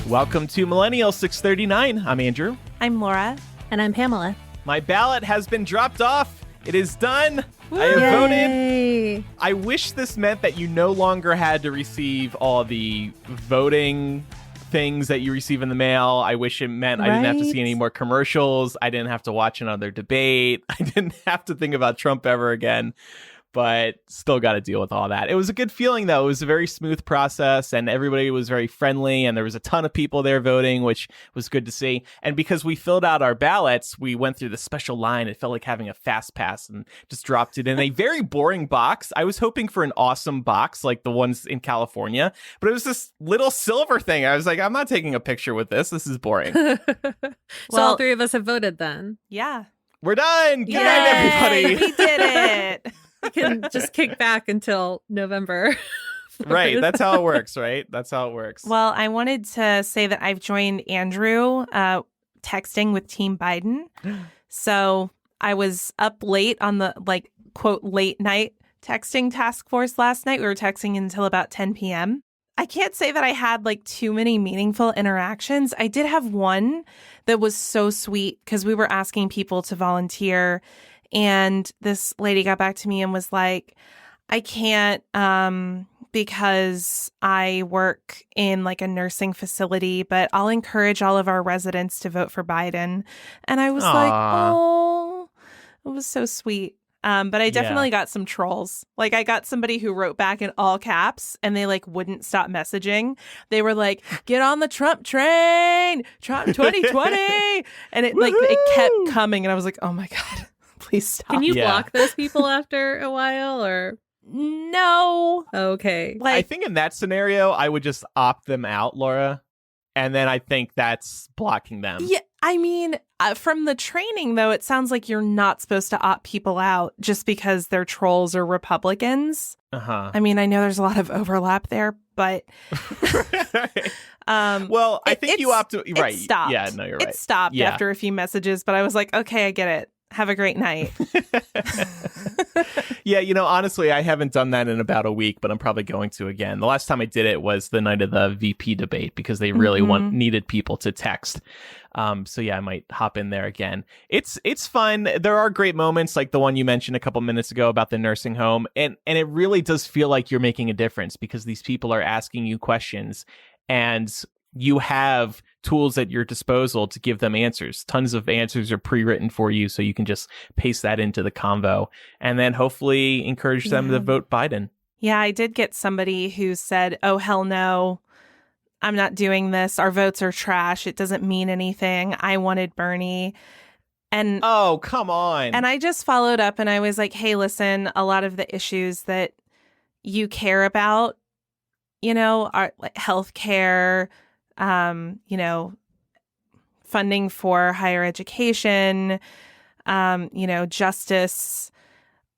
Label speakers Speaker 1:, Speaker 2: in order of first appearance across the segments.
Speaker 1: Welcome to Millennial 639. I'm Andrew.
Speaker 2: I'm Laura.
Speaker 3: And I'm Pamela.
Speaker 1: My ballot has been dropped off. It is done.
Speaker 3: Woo!
Speaker 1: I have
Speaker 3: Yay!
Speaker 1: voted. I wish this meant that you no longer had to receive all the voting things that you receive in the mail. I wish it meant I didn't have to see any more commercials. I didn't have to watch another debate. I didn't have to think about Trump ever again. But still got to deal with all that. It was a good feeling, though. It was a very smooth process, and everybody was very friendly, and there was a ton of people there voting, which was good to see. And because we filled out our ballots, we went through the special line. It felt like having a fast pass and just dropped it in a very boring box. I was hoping for an awesome box like the ones in California, but it was this little silver thing. I was like, I'm not taking a picture with this. This is boring.
Speaker 3: So all three of us have voted then.
Speaker 2: Yeah.
Speaker 1: We're done. Good night, everybody.
Speaker 2: We did it.
Speaker 3: We can just kick back until November.
Speaker 1: Right. That's how it works, right? That's how it works.
Speaker 2: Well, I wanted to say that I've joined Andrew texting with Team Biden. So I was up late on the, quote, late night texting task force last night. We were texting until about 10 p.m. I can't say that I had too many meaningful interactions. I did have one that was so sweet because we were asking people to volunteer. And this lady got back to me and was like, I can't because I work in a nursing facility, but I'll encourage all of our residents to vote for Biden. And I was like, oh, it was so sweet. But I definitely got some trolls. I got somebody who wrote back in all caps and they wouldn't stop messaging. They were like, get on the Trump train, Trump 2020. And it kept coming. And I was like, oh my God. Please stop.
Speaker 3: Can you block those people after a while or?
Speaker 2: No.
Speaker 3: Okay.
Speaker 1: I think in that scenario, I would just opt them out, Laura. And then I think that's blocking them.
Speaker 2: Yeah. I mean, from the training, though, it sounds like you're not supposed to opt people out just because they're trolls or Republicans.
Speaker 1: Uh-huh.
Speaker 2: I mean, I know there's a lot of overlap there, but.
Speaker 1: Well, I think you opt to. Right.
Speaker 2: It stopped.
Speaker 1: Yeah, no, you're right.
Speaker 2: It stopped after a few messages, but I was like, okay, I get it. Have a great night.
Speaker 1: Yeah, honestly, I haven't done that in about a week, but I'm probably going to again. The last time I did it was the night of the VP debate because they really needed people to text. So yeah, I might hop in there again. It's fun. There are great moments like the one you mentioned a couple minutes ago about the nursing home. And it really does feel like you're making a difference because these people are asking you questions and you have tools at your disposal to give them answers. Tons of answers are pre-written for you, so you can just paste that into the convo and then hopefully encourage them to vote Biden.
Speaker 2: Yeah, I did get somebody who said, oh, hell no, I'm not doing this. Our votes are trash. It doesn't mean anything. I wanted Bernie. And
Speaker 1: oh, come on.
Speaker 2: And I just followed up and I was like, hey, listen, a lot of the issues that you care about, are healthcare, funding for higher education, justice,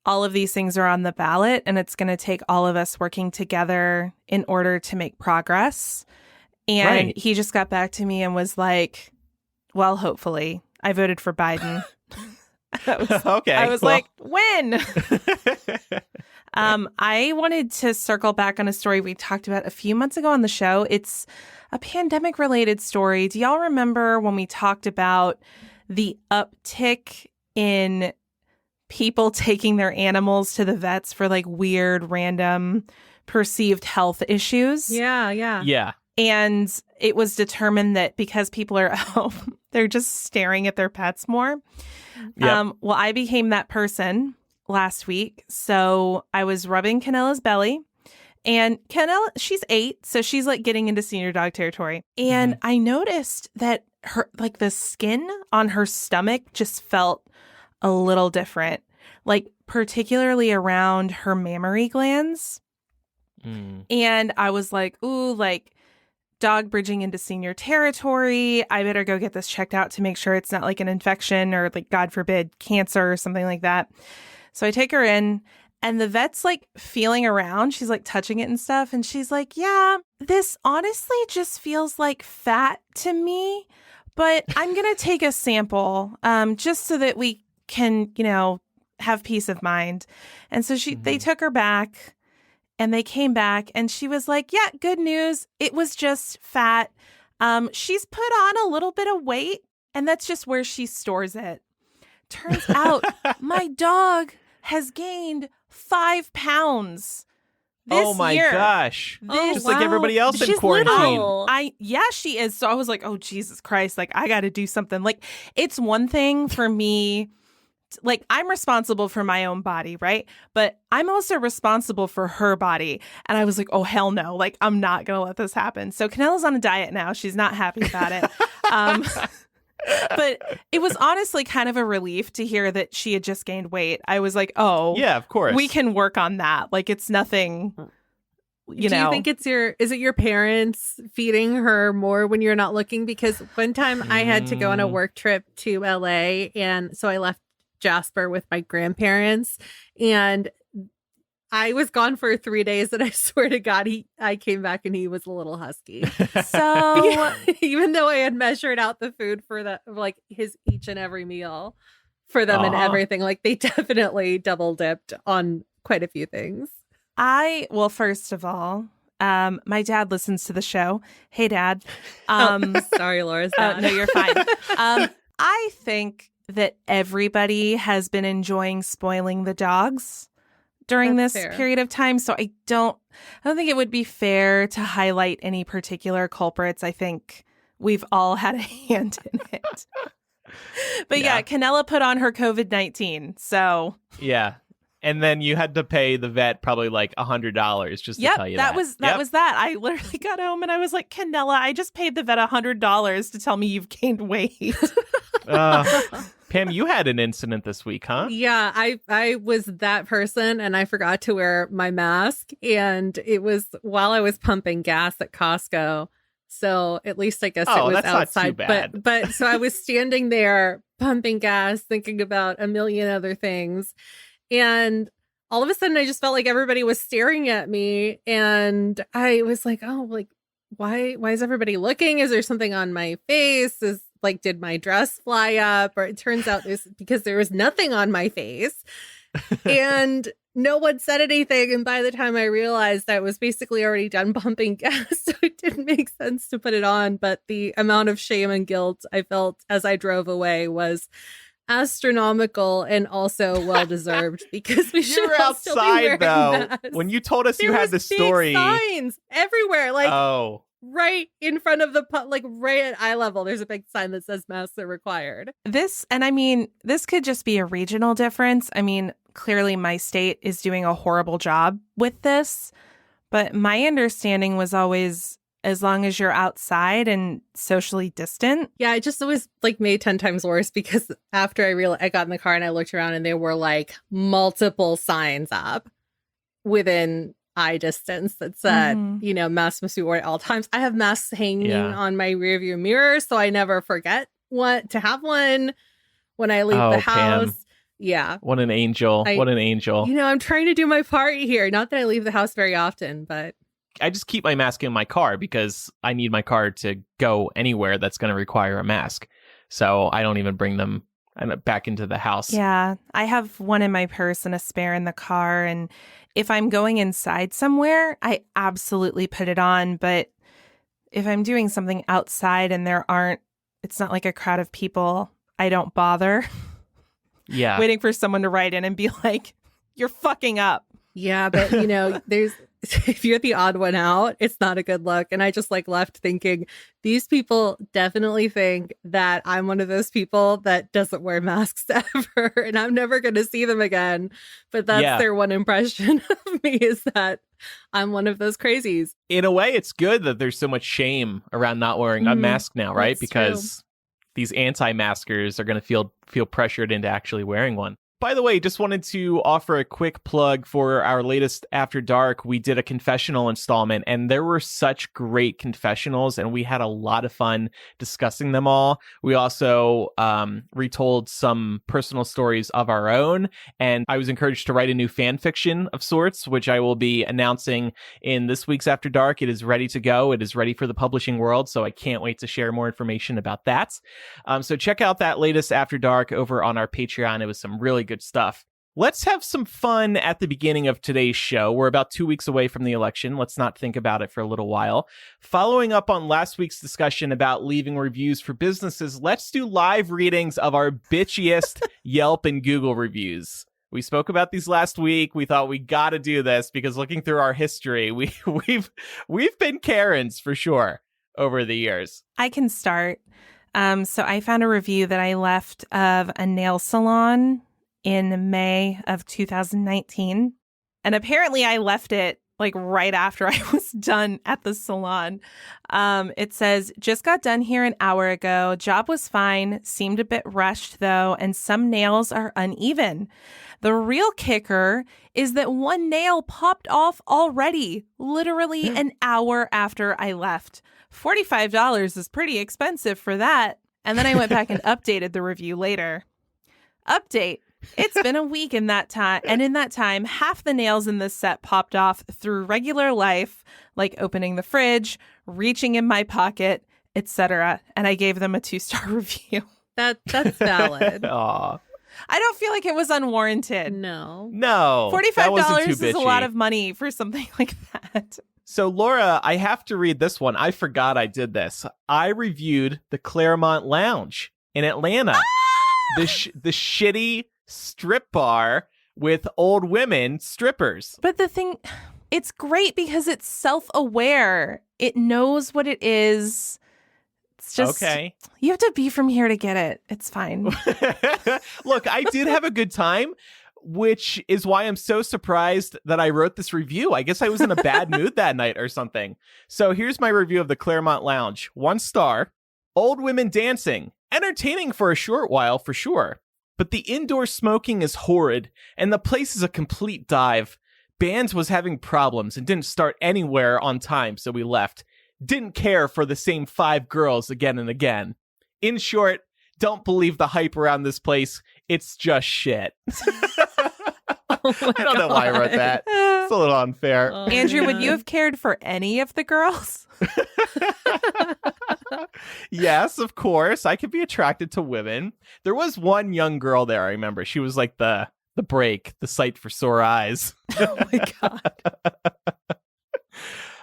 Speaker 2: all of these things are on the ballot, and it's going to take all of us working together in order to make progress. And he just got back to me and was like, well, hopefully. I voted for Biden.
Speaker 1: Okay.
Speaker 2: I was like, when? I wanted to circle back on a story we talked about a few months ago on the show. It's a pandemic-related story. Do y'all remember when we talked about the uptick in people taking their animals to the vets for weird, random, perceived health issues?
Speaker 3: Yeah.
Speaker 2: And it was determined that because people are at home, they're just staring at their pets more.
Speaker 1: Yep.
Speaker 2: Well, I became that person last week. So I was rubbing Canella's belly. And Canella, she's 8, so she's getting into senior dog territory. And I noticed that her the skin on her stomach just felt a little different, particularly around her mammary glands. And I was like, ooh, dog bridging into senior territory. I better go get this checked out to make sure it's not an infection or God forbid cancer or something like that. So I take her in. And the vet's feeling around. She's touching it and stuff. And she's like, yeah, this honestly just feels like fat to me. But I'm going to take a sample just so that we can, have peace of mind. And so they took her back and they came back and she was like, yeah, good news. It was just fat. She's put on a little bit of weight, and that's just where she stores it. Turns out my dog has gained 5 pounds this
Speaker 1: oh my
Speaker 2: year.
Speaker 1: gosh.
Speaker 2: This,
Speaker 1: just like everybody else in quarantine.
Speaker 3: Little.
Speaker 2: Yeah, she is. So I was like, oh, Jesus Christ. Like, I got to do something. Like, it's one thing for me. Like, I'm responsible for my own body, right? But I'm also responsible for her body. And I was like, oh, hell no. Like, I'm not going to let this happen. So Canella's on a diet now. She's not happy about it. But it was honestly kind of a relief to hear that she had just gained weight. I was like, oh,
Speaker 1: yeah, of course.
Speaker 2: We can work on that. Like, it's nothing,
Speaker 3: Do you think is it your parents feeding her more when you're not looking? Because one time I had to go on a work trip to LA, and so I left Jasper with my grandparents, and I was gone for 3 days, and I swear to God, I came back and he was a little husky. So even though I had measured out the food for his each and every meal for them and everything, like they definitely double dipped on quite a few things.
Speaker 2: Well, first of all, my dad listens to the show. Hey, Dad.
Speaker 3: Sorry, Laura's dad.
Speaker 2: No, you're fine. I think that everybody has been enjoying spoiling the dogs during this period of time. So I don't think it would be fair to highlight any particular culprits. I think we've all had a hand in it. But yeah, Canella put on her COVID-19. So
Speaker 1: yeah. And then you had to pay the vet probably like $100 just to tell you that.
Speaker 2: That was that. I literally got home and I was like, Canella, I just paid the vet $100 to tell me you've gained weight.
Speaker 1: Pam, you had an incident this week, huh?
Speaker 3: Yeah, I was that person and I forgot to wear my mask, and it was while I was pumping gas at Costco. So at least I guess it was
Speaker 1: that's
Speaker 3: outside.
Speaker 1: Not too bad.
Speaker 3: But so I was standing there pumping gas, thinking about a million other things. And all of a sudden I just felt like everybody was staring at me, and I was like, oh, like why is everybody looking? Is there something on my face? Did my dress fly up? Or it turns out it's because there was nothing on my face. And no one said anything. And by the time I realized I was basically already done pumping gas, so it didn't make sense to put it on. But the amount of shame and guilt I felt as I drove away was astronomical and also well-deserved, because we should all still be wearing masks.
Speaker 1: When you told us you had the story.
Speaker 3: Signs everywhere. Right in front of right at eye level, there's a big sign that says masks are required.
Speaker 2: This could just be a regional difference. I mean, clearly my state is doing a horrible job with this, but my understanding was always as long as you're outside and socially distant.
Speaker 3: Yeah, it just was made 10 times worse, because after I got in the car and I looked around and there were multiple signs up within eye distance that said, masks must be worn at all times. I have masks hanging on my rearview mirror, so I never forget to have one when I leave the house.
Speaker 1: Pam.
Speaker 3: Yeah.
Speaker 1: What an angel. What an angel.
Speaker 3: I'm trying to do my part here. Not that I leave the house very often, but
Speaker 1: I just keep my mask in my car because I need my car to go anywhere that's going to require a mask. So I don't even bring them back into the house.
Speaker 2: Yeah, I have one in my purse and a spare in the car. And if I'm going inside somewhere, I absolutely put it on. But if I'm doing something outside and it's not like a crowd of people, I don't bother.
Speaker 1: Yeah.
Speaker 2: Waiting for someone to write in and be like, you're fucking up.
Speaker 3: Yeah, but if you're the odd one out, it's not a good look. And I just left thinking, these people definitely think that I'm one of those people that doesn't wear masks ever, and I'm never going to see them again. But that's their one impression of me, is that I'm one of those crazies.
Speaker 1: In a way, it's good that there's so much shame around not wearing a mask now, right?
Speaker 3: That's
Speaker 1: because
Speaker 3: true.
Speaker 1: These anti-maskers are going to feel pressured into actually wearing one. By the way, just wanted to offer a quick plug for our latest After Dark. We did a confessional installment, and there were such great confessionals, and we had a lot of fun discussing them all. We also retold some personal stories of our own, and I was encouraged to write a new fan fiction of sorts, which I will be announcing in this week's After Dark. It is ready to go. It is ready for the publishing world, so I can't wait to share more information about that. So check out that latest After Dark over on our Patreon. It was some really good stuff. Let's have some fun at the beginning of today's show. We're about 2 weeks away from the election. Let's not think about it for a little while. Following up on last week's discussion about leaving reviews for businesses, let's do live readings of our bitchiest Yelp and Google reviews. We spoke about these last week. We thought we got to do this because looking through our history, we've been Karens for sure over the years.
Speaker 2: I can start. So I found a review that I left of a nail salon in May of 2019. And apparently I left it like right after I was done at the salon. It says, just got done here an hour ago. Job was fine. Seemed a bit rushed though. And some nails are uneven. The real kicker is that one nail popped off already, literally an hour after I left. $45 is pretty expensive for that. And then I went back and updated the review later. Update. It's been a week in that time, and in that time, half the nails in this set popped off through regular life, like opening the fridge, reaching in my pocket, etc. And I gave them a 2-star review.
Speaker 3: That's valid.
Speaker 1: Aw.
Speaker 2: I don't feel like it was unwarranted.
Speaker 3: No.
Speaker 2: $45 is a lot of money for something like that.
Speaker 1: So, Laura, I have to read this one. I forgot I did this. I reviewed the Claremont Lounge in Atlanta. The shitty strip bar with old women strippers.
Speaker 2: But the thing, it's great because it's self-aware. It knows what it is. It's just,
Speaker 1: okay.
Speaker 2: You have to be from here to get it. It's fine.
Speaker 1: Look, I did have a good time, which is why I'm so surprised that I wrote this review. I guess I was in a bad mood that night or something. So here's my review of the Claremont Lounge. 1 star. Old women dancing. Entertaining for a short while, for sure. But the indoor smoking is horrid, and the place is a complete dive. Bands was having problems and didn't start anywhere on time, so we left. Didn't care for the same 5 girls again and again. In short, don't believe the hype around this place. It's just shit. I don't know why I wrote that. It's a little unfair.
Speaker 3: Oh,
Speaker 2: Andrew, would
Speaker 3: man.
Speaker 2: you have cared for any of the girls?
Speaker 1: Yes, of course. I could be attracted to women. There was one young girl there, I remember. She was like the break, the sight for sore eyes.
Speaker 2: Oh my God.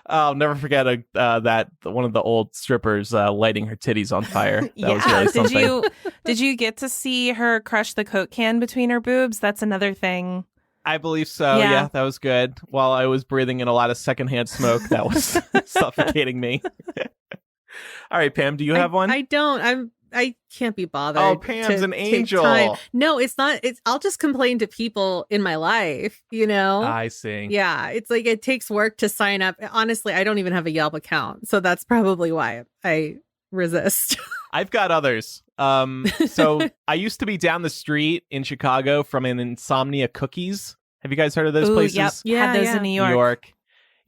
Speaker 1: I'll never forget that one of the old strippers lighting her titties on fire. That was really something.
Speaker 2: Did you get to see her crush the Coke can between her boobs? That's another thing.
Speaker 1: I believe so.
Speaker 2: Yeah.
Speaker 1: Yeah, that was good. While I was breathing in a lot of secondhand smoke, that was suffocating me. All right, Pam, do you have one?
Speaker 3: I don't. I can't be bothered.
Speaker 1: Oh, Pam's an
Speaker 3: take
Speaker 1: angel.
Speaker 3: time. No, it's not. I'll just complain to people in my life, you know?
Speaker 1: I see.
Speaker 3: Yeah, it's like it takes work to sign up. Honestly, I don't even have a Yelp account. So that's probably why I resist.
Speaker 1: I've got others. So I used to be down the street in Chicago from an Insomnia Cookies. Have you guys heard of those places?
Speaker 2: Yep.
Speaker 3: Yeah,
Speaker 2: Had those
Speaker 3: yeah.
Speaker 2: in New York.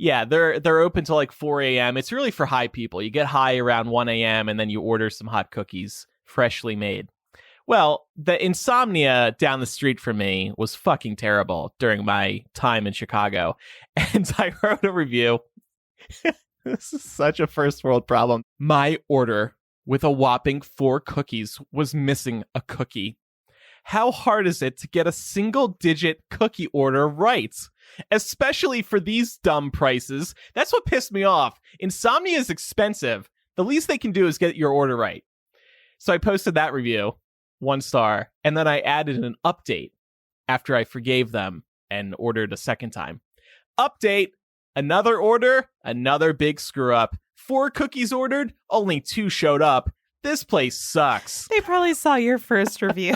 Speaker 1: Yeah, they're open till like 4 a.m. It's really for high people. You get high around 1 a.m. and then you order some hot cookies, freshly made. Well, the Insomnia down the street from me was fucking terrible during my time in Chicago. And I wrote a review. This is such a first world problem. My order with a whopping 4 cookies was missing a cookie. How hard is it to get a single-digit cookie order right? Especially for these dumb prices. That's what pissed me off. Insomnia is expensive. The least they can do is get your order right. So I posted that review, 1 star, and then I added an update after I forgave them and ordered a second time. Update, another order, another big screw up. 4 cookies ordered, only 2 showed up. This place sucks.
Speaker 2: They probably saw your first review.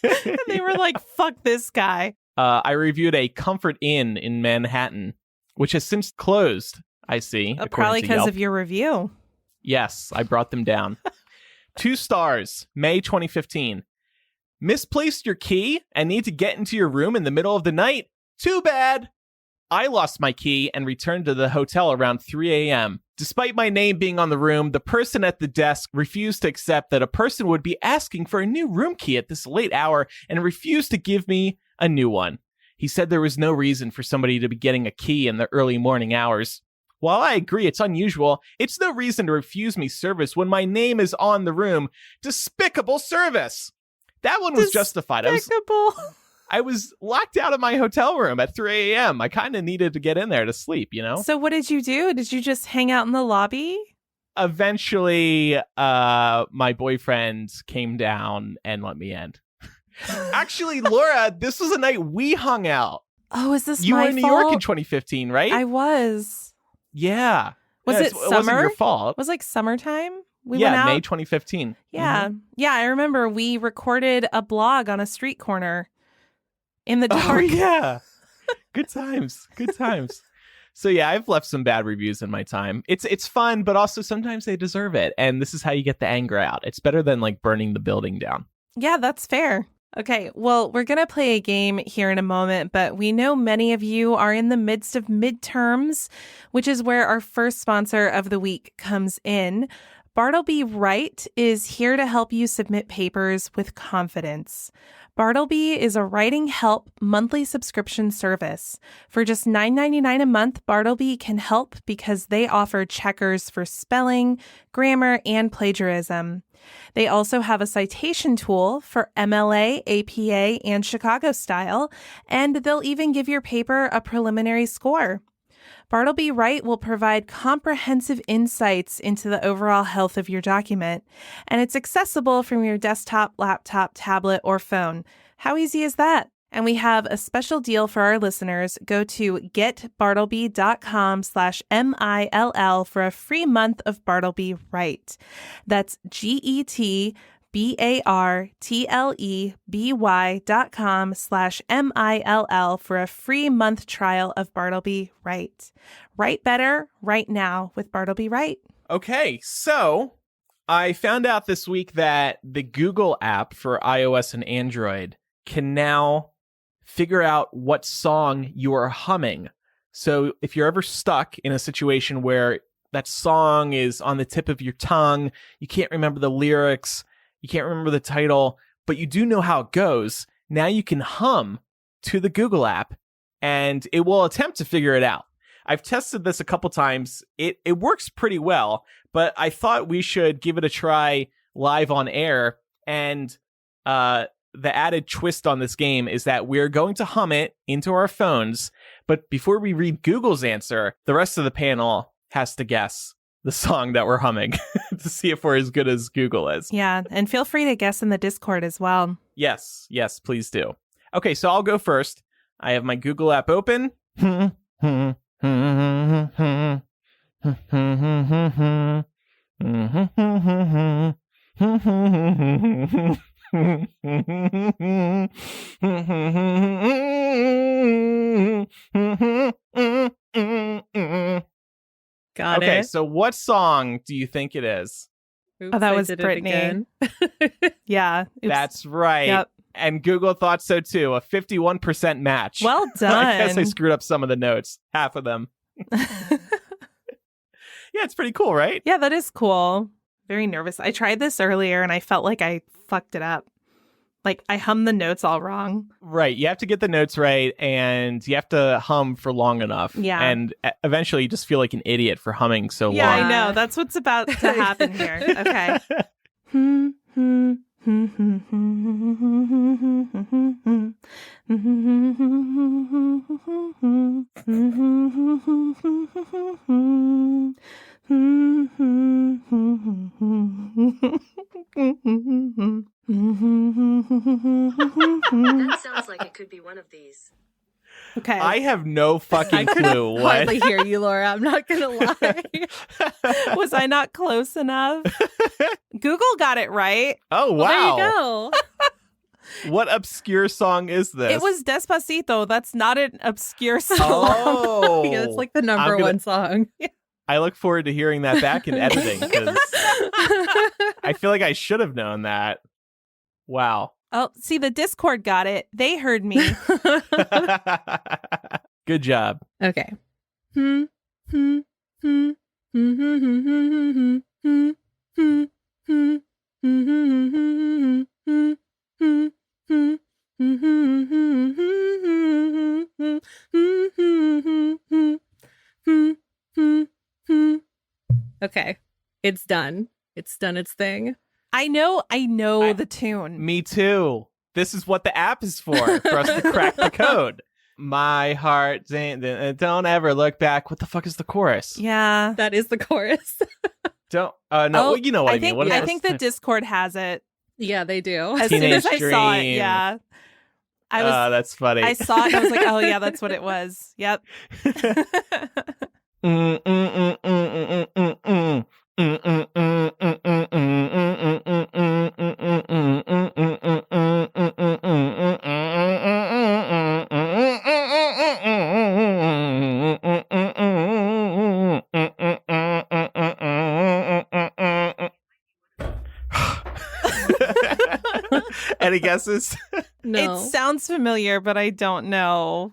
Speaker 2: And they were like, fuck this guy.
Speaker 1: I reviewed a Comfort Inn in Manhattan, which has since closed, I see.
Speaker 2: Probably because
Speaker 1: Yelp.
Speaker 2: of your review.
Speaker 1: Yes, I brought them down. 2 stars, May 2015. Misplaced your key and need to get into your room in the middle of the night? Too bad. I lost my key and returned to the hotel around 3 a.m. Despite my name being on the room, the person at the desk refused to accept that a person would be asking for a new room key at this late hour and refused to give me a new one. He said there was no reason for somebody to be getting a key in the early morning hours. While I agree it's unusual, it's no reason to refuse me service when my name is on the room. Despicable service! That one was justified. I was locked out of my hotel room at 3 a.m. I kind of needed to get in there to sleep, you know?
Speaker 2: So what did you do? Did you just hang out in the lobby?
Speaker 1: Eventually, my boyfriend came down and let me in. Actually, Laura, this was a night we hung out.
Speaker 2: Oh, is this
Speaker 1: you
Speaker 2: my
Speaker 1: were in New
Speaker 2: fault?
Speaker 1: York in 2015, right?
Speaker 2: I was.
Speaker 1: Yeah.
Speaker 2: Was it
Speaker 1: It
Speaker 2: summer?
Speaker 1: wasn't your fault.
Speaker 2: It was like summertime? We went out?
Speaker 1: May 2015.
Speaker 2: Yeah.
Speaker 1: Mm-hmm.
Speaker 2: Yeah, I remember we recorded a blog on a street corner in the dark.
Speaker 1: Oh, yeah. Good times. Good times. So, yeah, I've left some bad reviews in my time. It's fun, but also sometimes they deserve it. And this is how you get the anger out. It's better than like burning the building down.
Speaker 2: Yeah, that's fair. Okay, well, we're going to play a game here in a moment, but we know many of you are in the midst of midterms, which is where our first sponsor of the week comes in. Bartleby Write is here to help you submit papers with confidence. Bartleby is a writing help monthly subscription service. For just $9.99 a month, Bartleby can help because they offer checkers for spelling, grammar, and plagiarism. They also have a citation tool for MLA, APA, and Chicago style, and they'll even give your paper a preliminary score. Bartleby Write will provide comprehensive insights into the overall health of your document, and it's accessible from your desktop, laptop, tablet, or phone. How easy is that? And we have a special deal for our listeners. Go to getbartleby.com/MILL for a free month of Bartleby Write. That's GETBARTLEBY.com/MILL for a free month trial of Bartleby Write. Write better right now with Bartleby Write.
Speaker 1: Okay, so I found out this week that the Google app for iOS and Android can now figure out what song you are humming. So if you're ever stuck in a situation where that song is on the tip of your tongue, you can't remember the lyrics, you can't remember the title, but you do know how it goes, now you can hum to the Google app and it will attempt to figure it out. I've tested this a couple times. It works pretty well, but I thought we should give it a try live on air. And the added twist on this game is that we're going to hum it into our phones. But before we read Google's answer, the rest of the panel has to guess the song that we're humming to see if we're as good as Google is.
Speaker 2: Yeah, and feel free to guess in the Discord as well.
Speaker 1: Yes, please do. Okay, so I'll go first. I have my Google app open.
Speaker 3: Got
Speaker 1: okay,
Speaker 3: it.
Speaker 1: so what song do you think it is?
Speaker 3: Oops,
Speaker 2: Oh, that
Speaker 3: I
Speaker 2: was
Speaker 3: did it
Speaker 2: Brittany.
Speaker 3: again.
Speaker 2: Yeah. Oops.
Speaker 1: That's right.
Speaker 2: Yep.
Speaker 1: And Google thought so too. A 51% match.
Speaker 2: Well done.
Speaker 1: I guess I screwed up some of the notes. Half of them. Yeah, it's pretty cool, right?
Speaker 2: Yeah, that is cool. Very nervous. I tried this earlier and I felt like I fucked it up. Like I hummed the notes all wrong.
Speaker 1: Right. You have to get the notes right and you have to hum for long enough.
Speaker 2: Yeah.
Speaker 1: And eventually you just feel like an idiot for humming so
Speaker 2: Yeah,
Speaker 1: long.
Speaker 2: I know. That's what's about to happen here. Okay.
Speaker 4: That sounds like it could be one of these.
Speaker 2: Okay.
Speaker 1: I have no fucking clue what.
Speaker 3: Hardly hear you, Laura. I'm not gonna lie.
Speaker 2: Was I not close enough? Google got it right.
Speaker 1: Oh, wow.
Speaker 3: Well, there you go.
Speaker 1: What obscure song is this?
Speaker 2: It was Despacito. That's not an obscure song.
Speaker 1: Oh.
Speaker 3: Yeah, it's like the number
Speaker 1: I'm gonna-
Speaker 3: one song.
Speaker 1: I look forward to hearing that back in editing because I feel like I should have known that. Wow.
Speaker 2: Oh, see, the Discord got it. They heard me.
Speaker 1: Good job.
Speaker 3: Okay. Okay. It's done. It's done its thing.
Speaker 2: I know the tune.
Speaker 1: Me too. This is what the app is for us to crack the code. My heart, don't ever look back. What the fuck is the chorus?
Speaker 2: Yeah.
Speaker 3: That is the chorus.
Speaker 1: No, well, you know what I mean. What
Speaker 2: I think the Discord has it.
Speaker 3: Yeah, they do.
Speaker 2: As soon as I
Speaker 1: Teenage
Speaker 2: saw it,
Speaker 1: Dream.
Speaker 2: yeah. I was
Speaker 1: that's funny.
Speaker 2: I saw it and I was like, oh yeah, that's what it was. Yep.
Speaker 1: Any guesses?
Speaker 3: No.
Speaker 2: It sounds familiar, but I don't know.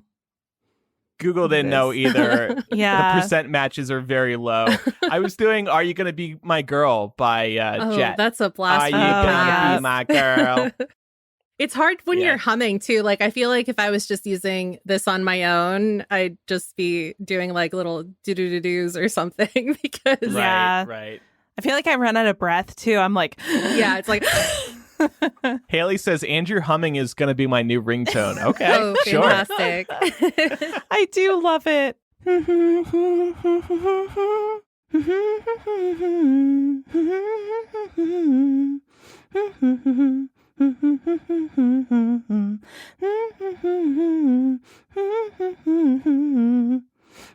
Speaker 1: Google didn't know either.
Speaker 2: Yeah.
Speaker 1: The percent matches are very low. I was doing Are You Gonna Be My Girl by Jet.
Speaker 3: That's a blast.
Speaker 1: Are you
Speaker 3: from the
Speaker 1: gonna
Speaker 3: past.
Speaker 1: be my girl?
Speaker 3: It's hard when
Speaker 1: Yeah.
Speaker 3: you're humming too. Like, I feel like if I was just using this on my own, I'd just be doing like little do-do-do-doos or something because
Speaker 2: Yeah.
Speaker 1: Right.
Speaker 2: I feel like I run out of breath too. I'm like,
Speaker 3: yeah, it's like,
Speaker 1: Haley says Andrew humming is gonna be my new ringtone. Okay,
Speaker 3: oh,
Speaker 1: sure.
Speaker 3: fantastic.
Speaker 2: I do love it.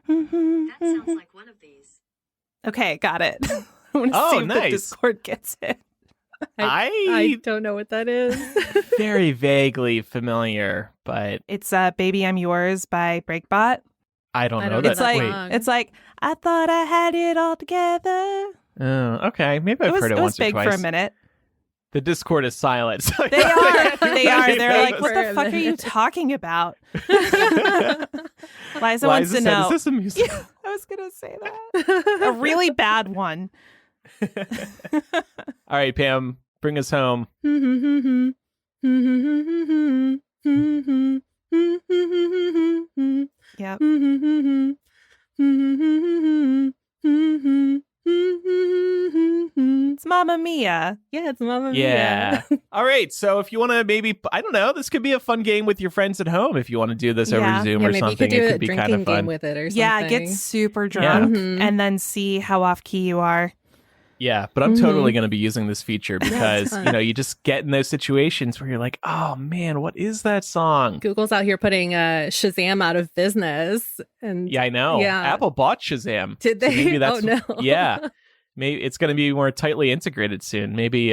Speaker 4: That sounds like one of these.
Speaker 2: Okay, got it. I want to
Speaker 1: Oh,
Speaker 2: see if the
Speaker 1: nice.
Speaker 2: Discord gets it.
Speaker 3: I don't know what that is.
Speaker 1: Very vaguely familiar, but
Speaker 2: It's Baby I'm Yours by Breakbot.
Speaker 1: I don't
Speaker 3: I
Speaker 1: know
Speaker 3: don't
Speaker 1: that.
Speaker 3: know
Speaker 2: It's
Speaker 3: that
Speaker 2: like
Speaker 3: song.
Speaker 2: it's like I thought I had it all together.
Speaker 1: Oh, okay. Maybe I've heard it
Speaker 2: was
Speaker 1: once or
Speaker 2: big
Speaker 1: twice.
Speaker 2: for a minute.
Speaker 1: The Discord is silent. So
Speaker 2: They are. They are. They're
Speaker 3: Very
Speaker 2: like, what
Speaker 3: for
Speaker 2: the
Speaker 3: a
Speaker 2: fuck are you
Speaker 3: minute.
Speaker 2: talking about? Liza wants
Speaker 1: Liza
Speaker 2: to
Speaker 1: said,
Speaker 2: know.
Speaker 1: Is this a music?
Speaker 2: Yeah, I was gonna say that. A really bad one.
Speaker 1: All right, Pam, bring us home.
Speaker 2: Yep. It's Mamma Mia.
Speaker 3: Yeah, it's Mamma
Speaker 1: Yeah.
Speaker 3: Mia.
Speaker 1: All right. So if you want to maybe, I don't know, this could be a fun game with your friends at home if you want to do this
Speaker 2: Yeah.
Speaker 1: over Zoom
Speaker 3: Yeah,
Speaker 1: or
Speaker 3: maybe you
Speaker 1: something.
Speaker 3: could do
Speaker 1: It
Speaker 3: a
Speaker 1: could be
Speaker 3: drinking
Speaker 1: kind of fun.
Speaker 3: game with it or something.
Speaker 2: Yeah, get super drunk
Speaker 3: Mhm.
Speaker 2: and then see how off key you are.
Speaker 1: Yeah, but I'm
Speaker 3: Mhm.
Speaker 1: totally going to be using this feature because,
Speaker 3: fun.
Speaker 1: you know, you just get in those situations where you're like, oh man, what is that song?
Speaker 3: Google's out here putting Shazam out of business. And
Speaker 1: Yeah, I know.
Speaker 3: Yeah.
Speaker 1: Apple bought Shazam.
Speaker 3: did
Speaker 1: So
Speaker 3: they?
Speaker 1: maybe that's,
Speaker 3: Oh, no.
Speaker 1: Yeah. Maybe it's going to be more tightly integrated soon. Maybe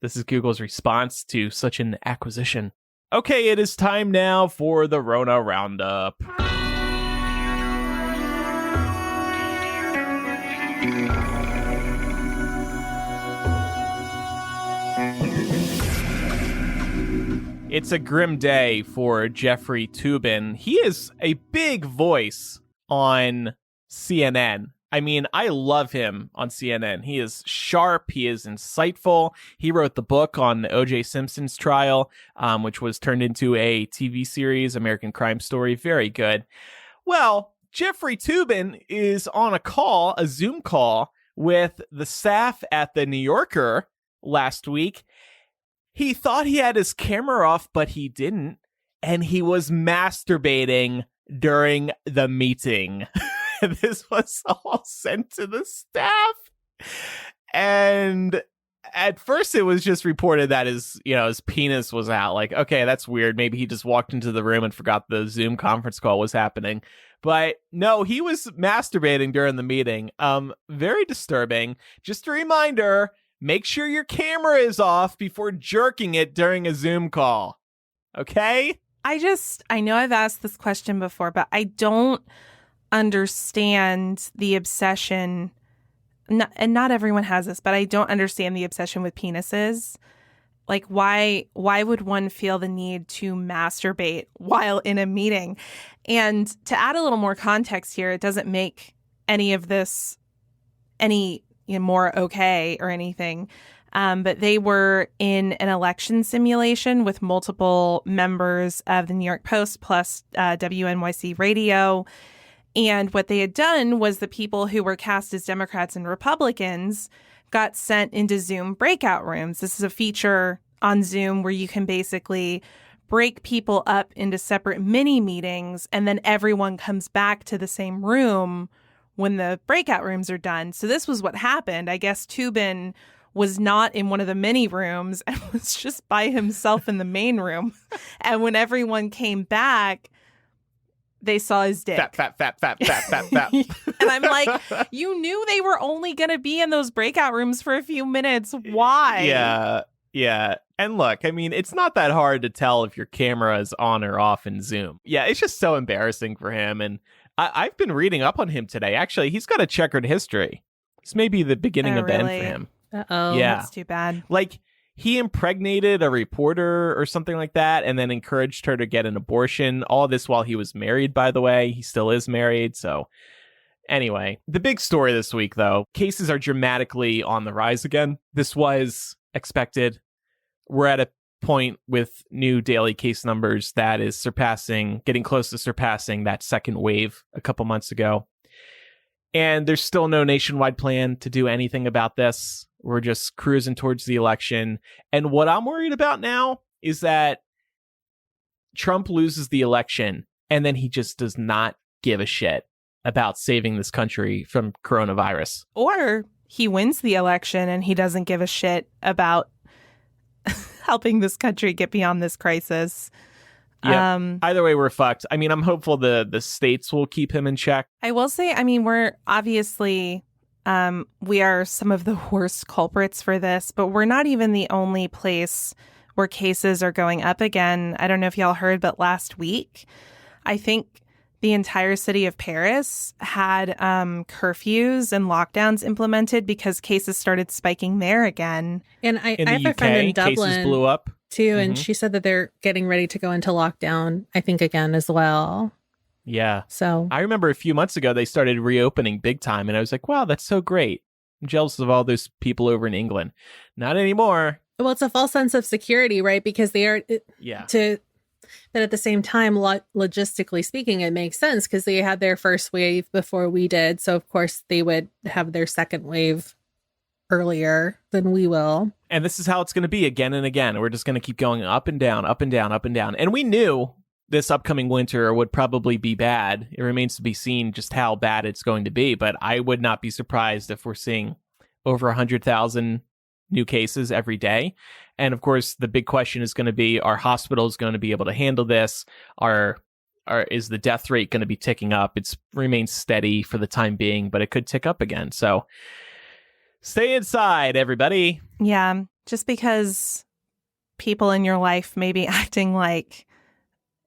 Speaker 1: this is Google's response to such an acquisition. Okay, it is time now for the Rona Roundup. It's a grim day for Jeffrey Toobin. He is a big voice on CNN. I mean, I love him on CNN. He is sharp. He is insightful. He wrote the book on O.J. Simpson's trial, which was turned into a TV series, American Crime Story. Very good. Well, Jeffrey Toobin is on a Zoom call with the staff at the New Yorker last week. He thought he had his camera off, but he didn't. And he was masturbating during the meeting. This was all sent to the staff. And at first it was just reported that his penis was out. Like, okay, that's weird. Maybe he just walked into the room and forgot the Zoom conference call was happening. But no, he was masturbating during the meeting. Very disturbing. Just a reminder, make sure your camera is off before jerking it during a Zoom call. Okay?
Speaker 2: I know I've asked this question before, but I don't understand the obsession. And not everyone has this, but I don't understand the obsession with penises. Like, why would one feel the need to masturbate while in a meeting? And to add a little more context here, it doesn't make any of this any more okay or anything. But they were in an election simulation with multiple members of the New York Post plus WNYC Radio. And what they had done was the people who were cast as Democrats and Republicans, got sent into Zoom breakout rooms. This is a feature on Zoom where you can basically break people up into separate mini meetings, and then everyone comes back to the same room when the breakout rooms are done. So this was what happened. I guess Tubin was not in one of the mini rooms and was just by himself in the main room. And when everyone came back, they saw his dick.
Speaker 1: Fat.
Speaker 2: And I'm like, you knew they were only going to be in those breakout rooms for a few minutes. Why?
Speaker 1: Yeah. And look, I mean, it's not that hard to tell if your camera is on or off in Zoom. Yeah, it's just so embarrassing for him. And I've been reading up on him today. Actually, he's got a checkered history. This may be the beginning of the end for him.
Speaker 3: Uh-oh.
Speaker 1: Yeah.
Speaker 2: That's too bad.
Speaker 1: Like, he impregnated a reporter or something like that and then encouraged her to get an abortion. All this while he was married, by the way. He still is married. So anyway, the big story this week, though, cases are dramatically on the rise again. This was expected. We're at a point with new daily case numbers that is getting close to surpassing that second wave a couple months ago. And there's still no nationwide plan to do anything about this. We're just cruising towards the election. And what I'm worried about now is that Trump loses the election and then he just does not give a shit about saving this country from coronavirus.
Speaker 2: Or he wins the election and he doesn't give a shit about helping this country get beyond this crisis.
Speaker 1: Yeah. Either way, we're fucked. I mean, I'm hopeful the states will keep him in check.
Speaker 2: I will say, I mean, we're obviously, we are some of the worst culprits for this, but we're not even the only place where cases are going up again. I don't know if y'all heard, but last week, I think the entire city of Paris had curfews and lockdowns implemented because cases started spiking there again.
Speaker 3: And I
Speaker 1: In
Speaker 3: have
Speaker 1: the
Speaker 3: a friend in
Speaker 1: UK,
Speaker 3: Dublin
Speaker 1: cases blew up.
Speaker 3: too, and she said that they're getting ready to go into lockdown, I think, again as well.
Speaker 1: Yeah.
Speaker 3: So
Speaker 1: I remember a few months ago, they started reopening big time. And I was like, wow, that's so great. I'm jealous of all those people over in England. Not anymore.
Speaker 3: well, it's a false sense of security, right? Because they are but at the same time, logistically speaking, it makes sense because they had their first wave before we did. So, of course, they would have their second wave earlier than we will.
Speaker 1: And this is how it's going to be again and again. We're just going to keep going up and down, up and down, up and down. And we knew this upcoming winter would probably be bad. It remains to be seen just how bad it's going to be. But I would not be surprised if we're seeing over 100,000 new cases every day. And of course, the big question is going to be, are hospitals going to be able to handle this? Is the death rate going to be ticking up? It's remains steady for the time being, but it could tick up again. So stay inside, everybody.
Speaker 2: Yeah, just because people in your life may be acting like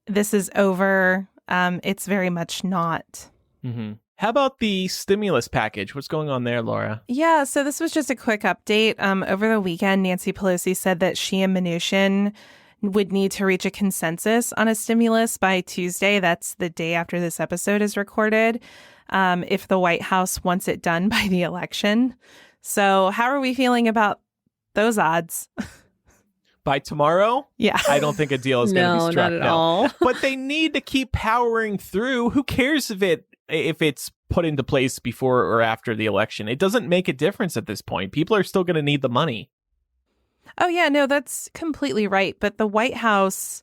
Speaker 2: this is over, it's very much not.
Speaker 1: Mm-hmm. How about the stimulus package? What's going on there, Laura?
Speaker 2: Yeah, so this was just a quick update. Over the weekend, Nancy Pelosi said that she and Mnuchin would need to reach a consensus on a stimulus by Tuesday. That's the day after this episode is recorded, if the White House wants it done by the election. So how are we feeling about those odds?
Speaker 1: By tomorrow?
Speaker 2: Yeah.
Speaker 1: I don't think a deal is going to be struck.
Speaker 3: Not at all.
Speaker 1: But they need to keep powering through. Who cares if it's put into place before or after the election? It doesn't make a difference at this point. People are still going to need the money.
Speaker 2: Oh, yeah, no, that's completely right. But the White House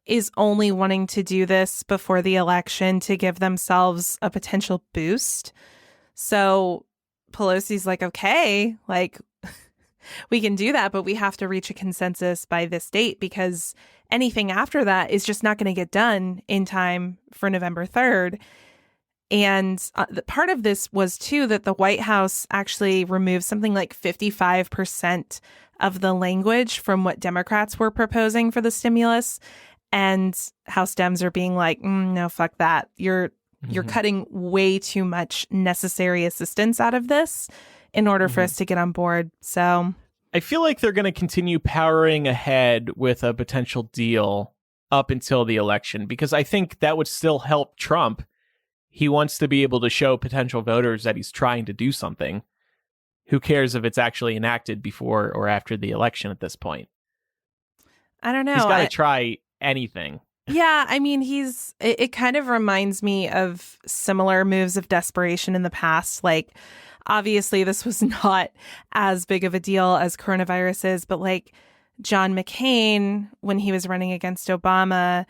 Speaker 2: is only wanting to do this before the election to give themselves a potential boost. So Pelosi's like, okay, like we can do that, but we have to reach a consensus by this date because anything after that is just not going to get done in time for November 3rd. And part of this was, too, that the White House actually removed something like 55% of the language from what Democrats were proposing for the stimulus. And House Dems are being like, no, fuck that. You're cutting way too much necessary assistance out of this in order for us to get on board. So
Speaker 1: I feel like they're going to continue powering ahead with a potential deal up until the election, because I think that would still help Trump. He wants to be able to show potential voters that he's trying to do something. Who cares if it's actually enacted before or after the election at this point?
Speaker 2: I don't know.
Speaker 1: He's got to try anything.
Speaker 2: Yeah, I mean, it kind of reminds me of similar moves of desperation in the past. Like, obviously this was not as big of a deal as coronavirus is, but like John McCain, when he was running against Obama,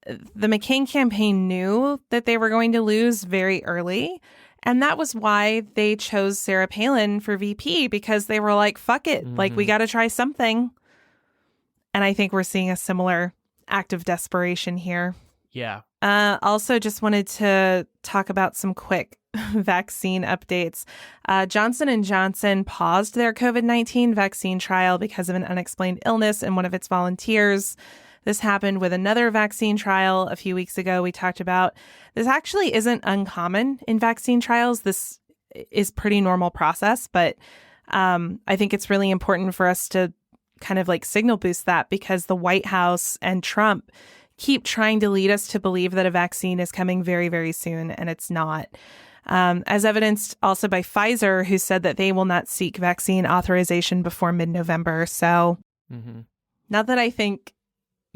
Speaker 2: the McCain campaign knew that they were going to lose very early. And that was why they chose Sarah Palin for VP, because they were like, fuck it. Like, we got to try something. And I think we're seeing a similar act of desperation here.
Speaker 1: Yeah.
Speaker 2: Also, just wanted to talk about some quick vaccine updates. Johnson & Johnson paused their COVID-19 vaccine trial because of an unexplained illness in one of its volunteers. This happened with another vaccine trial a few weeks ago we talked about. This actually isn't uncommon in vaccine trials. This is pretty normal process, but I think it's really important for us to kind of like signal boost that, because the White House and Trump keep trying to lead us to believe that a vaccine is coming very, very soon, and it's not. As evidenced also by Pfizer, who said that they will not seek vaccine authorization before mid-November. So not that I think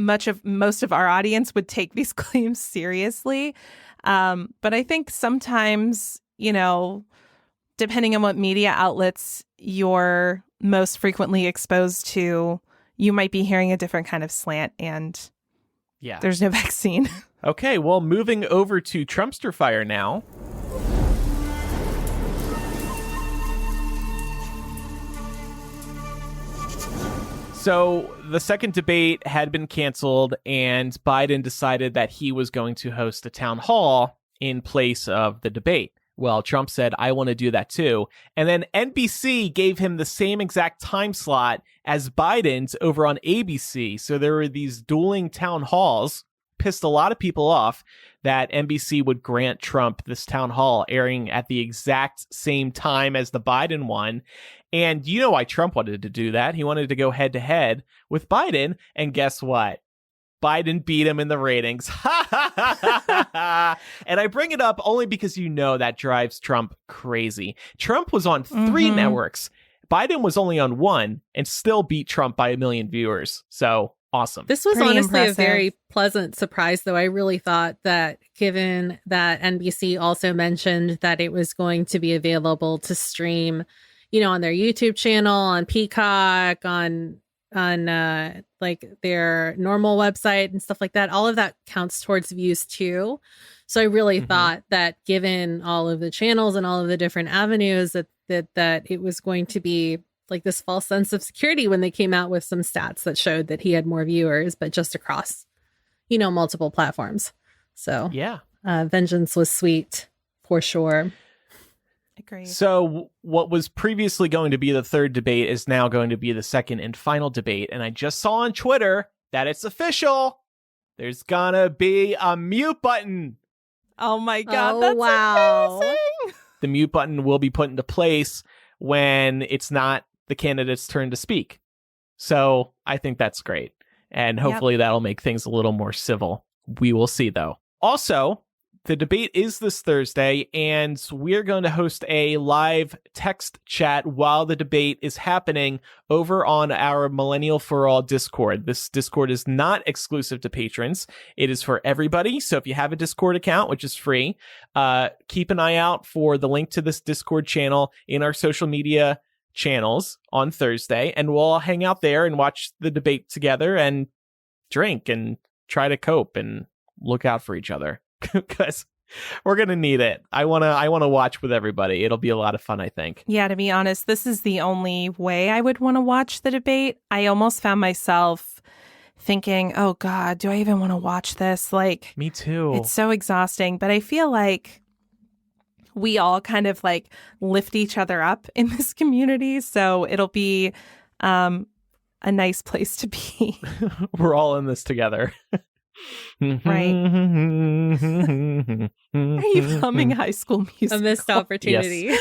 Speaker 2: most of our audience would take these claims seriously. But I think sometimes, you know, depending on what media outlets you're most frequently exposed to, you might be hearing a different kind of slant, and there's no vaccine.
Speaker 1: Okay, well, moving over to Trumpster fire now. So the second debate had been canceled, and Biden decided that he was going to host a town hall in place of the debate. Well, Trump said, I want to do that too. And then NBC gave him the same exact time slot as Biden's over on ABC. So there were these dueling town halls. Pissed a lot of people off that NBC would grant Trump this town hall airing at the exact same time as the Biden one. And you know why Trump wanted to do that. He wanted to go head to head with Biden. And guess what? Biden beat him in the ratings. And I bring it up only because you know that drives Trump crazy. Trump was on 3 networks. Biden was only on 1 and still beat Trump by 1 million viewers. So awesome.
Speaker 3: This was
Speaker 2: Pretty
Speaker 3: honestly
Speaker 2: impressive.
Speaker 3: a very pleasant surprise, though. I really thought that, given that NBC also mentioned that it was going to be available to stream, you know, on their YouTube channel, on Peacock, on like their normal website and stuff like that, all of that counts towards views too. So I really thought that, given all of the channels and all of the different avenues, that it was going to be like this false sense of security when they came out with some stats that showed that he had more viewers, but just across, you know, multiple platforms. So
Speaker 1: yeah,
Speaker 3: vengeance was sweet for sure.
Speaker 2: Agreed.
Speaker 1: So what was previously going to be the third debate is now going to be the second and final debate. And I just saw on Twitter that it's official. There's gonna be a mute button.
Speaker 2: Oh my God.
Speaker 3: Oh,
Speaker 2: That's
Speaker 3: wow.
Speaker 2: amazing.
Speaker 1: The mute button will be put into place when it's not the candidate's turn to speak. So I think that's great. And hopefully that'll make things a little more civil. We will see, though. Also, the debate is this Thursday, and we're going to host a live text chat while the debate is happening over on our Millennial for All Discord. This Discord is not exclusive to patrons. It is for everybody. So if you have a Discord account, which is free, keep an eye out for the link to this Discord channel in our social media channels on Thursday, and we'll all hang out there and watch the debate together and drink and try to cope and look out for each other. Because we're gonna need it. I wanna watch with everybody. It'll be a lot of fun, I think.
Speaker 2: Yeah, to be honest, this is the only way I would want to watch the debate. I almost found myself thinking, oh God, do I even want to watch this? Like,
Speaker 1: Me too.
Speaker 2: it's so exhausting. But I feel like we all kind of like lift each other up in this community. So it'll be a nice place to be.
Speaker 1: We're all in this together.
Speaker 2: Right. Are you humming High School Musical?
Speaker 3: A missed opportunity.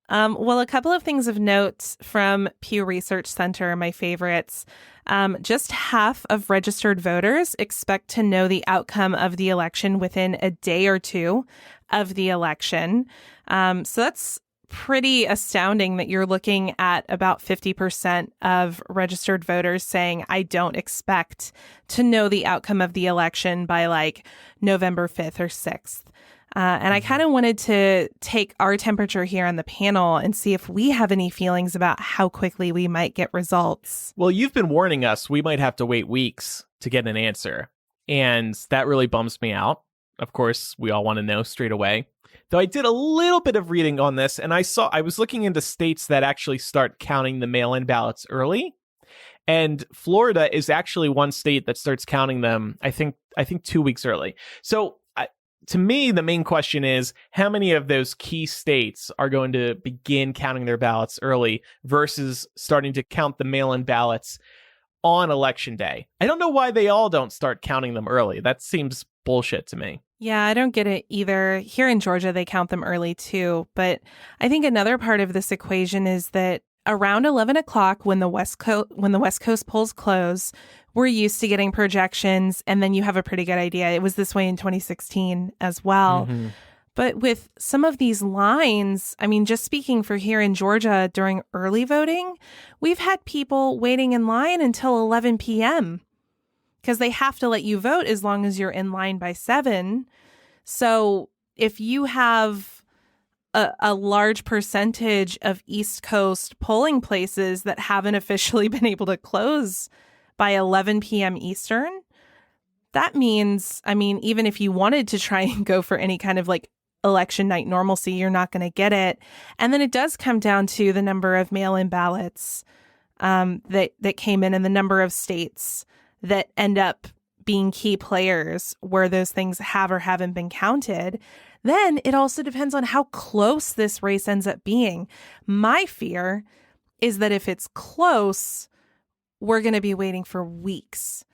Speaker 2: Well, a couple of things of note from Pew Research Center, my favorites. Just half of registered voters expect to know the outcome of the election within a day or two of the election. So that's pretty astounding that you're looking at about 50% of registered voters saying, I don't expect to know the outcome of the election by like November 5th or 6th. And I kind of wanted to take our temperature here on the panel and see if we have any feelings about how quickly we might get results.
Speaker 1: Well, you've been warning us we might have to wait weeks to get an answer. And that really bums me out. Of course, we all want to know straight away. Though I did a little bit of reading on this, and I was looking into states that actually start counting the mail-in ballots early. And Florida is actually one state that starts counting them, I think 2 weeks early. So to me, the main question is, how many of those key states are going to begin counting their ballots early versus starting to count the mail-in ballots on election day? I don't know why they all don't start counting them early. That seems bullshit to me.
Speaker 2: Yeah, I don't get it either. Here in Georgia, they count them early too. But I think another part of this equation is that around 11 o'clock when the West Coast polls close, we're used to getting projections, and then you have a pretty good idea. It was this way in 2016 as well. Mm-hmm. But with some of these lines, I mean, just speaking for here in Georgia during early voting, we've had people waiting in line until 11 p.m. because they have to let you vote as long as you're in line by 7. So if you have a large percentage of East Coast polling places that haven't officially been able to close by 11 p.m. Eastern, that means, I mean, even if you wanted to try and go for any kind of like election night normalcy, you're not going to get it. And then it does come down to the number of mail-in ballots that came in and the number of states that end up being key players where those things have or haven't been counted. Then it also depends on how close this race ends up being. My fear is that if it's close, we're going to be waiting for weeks.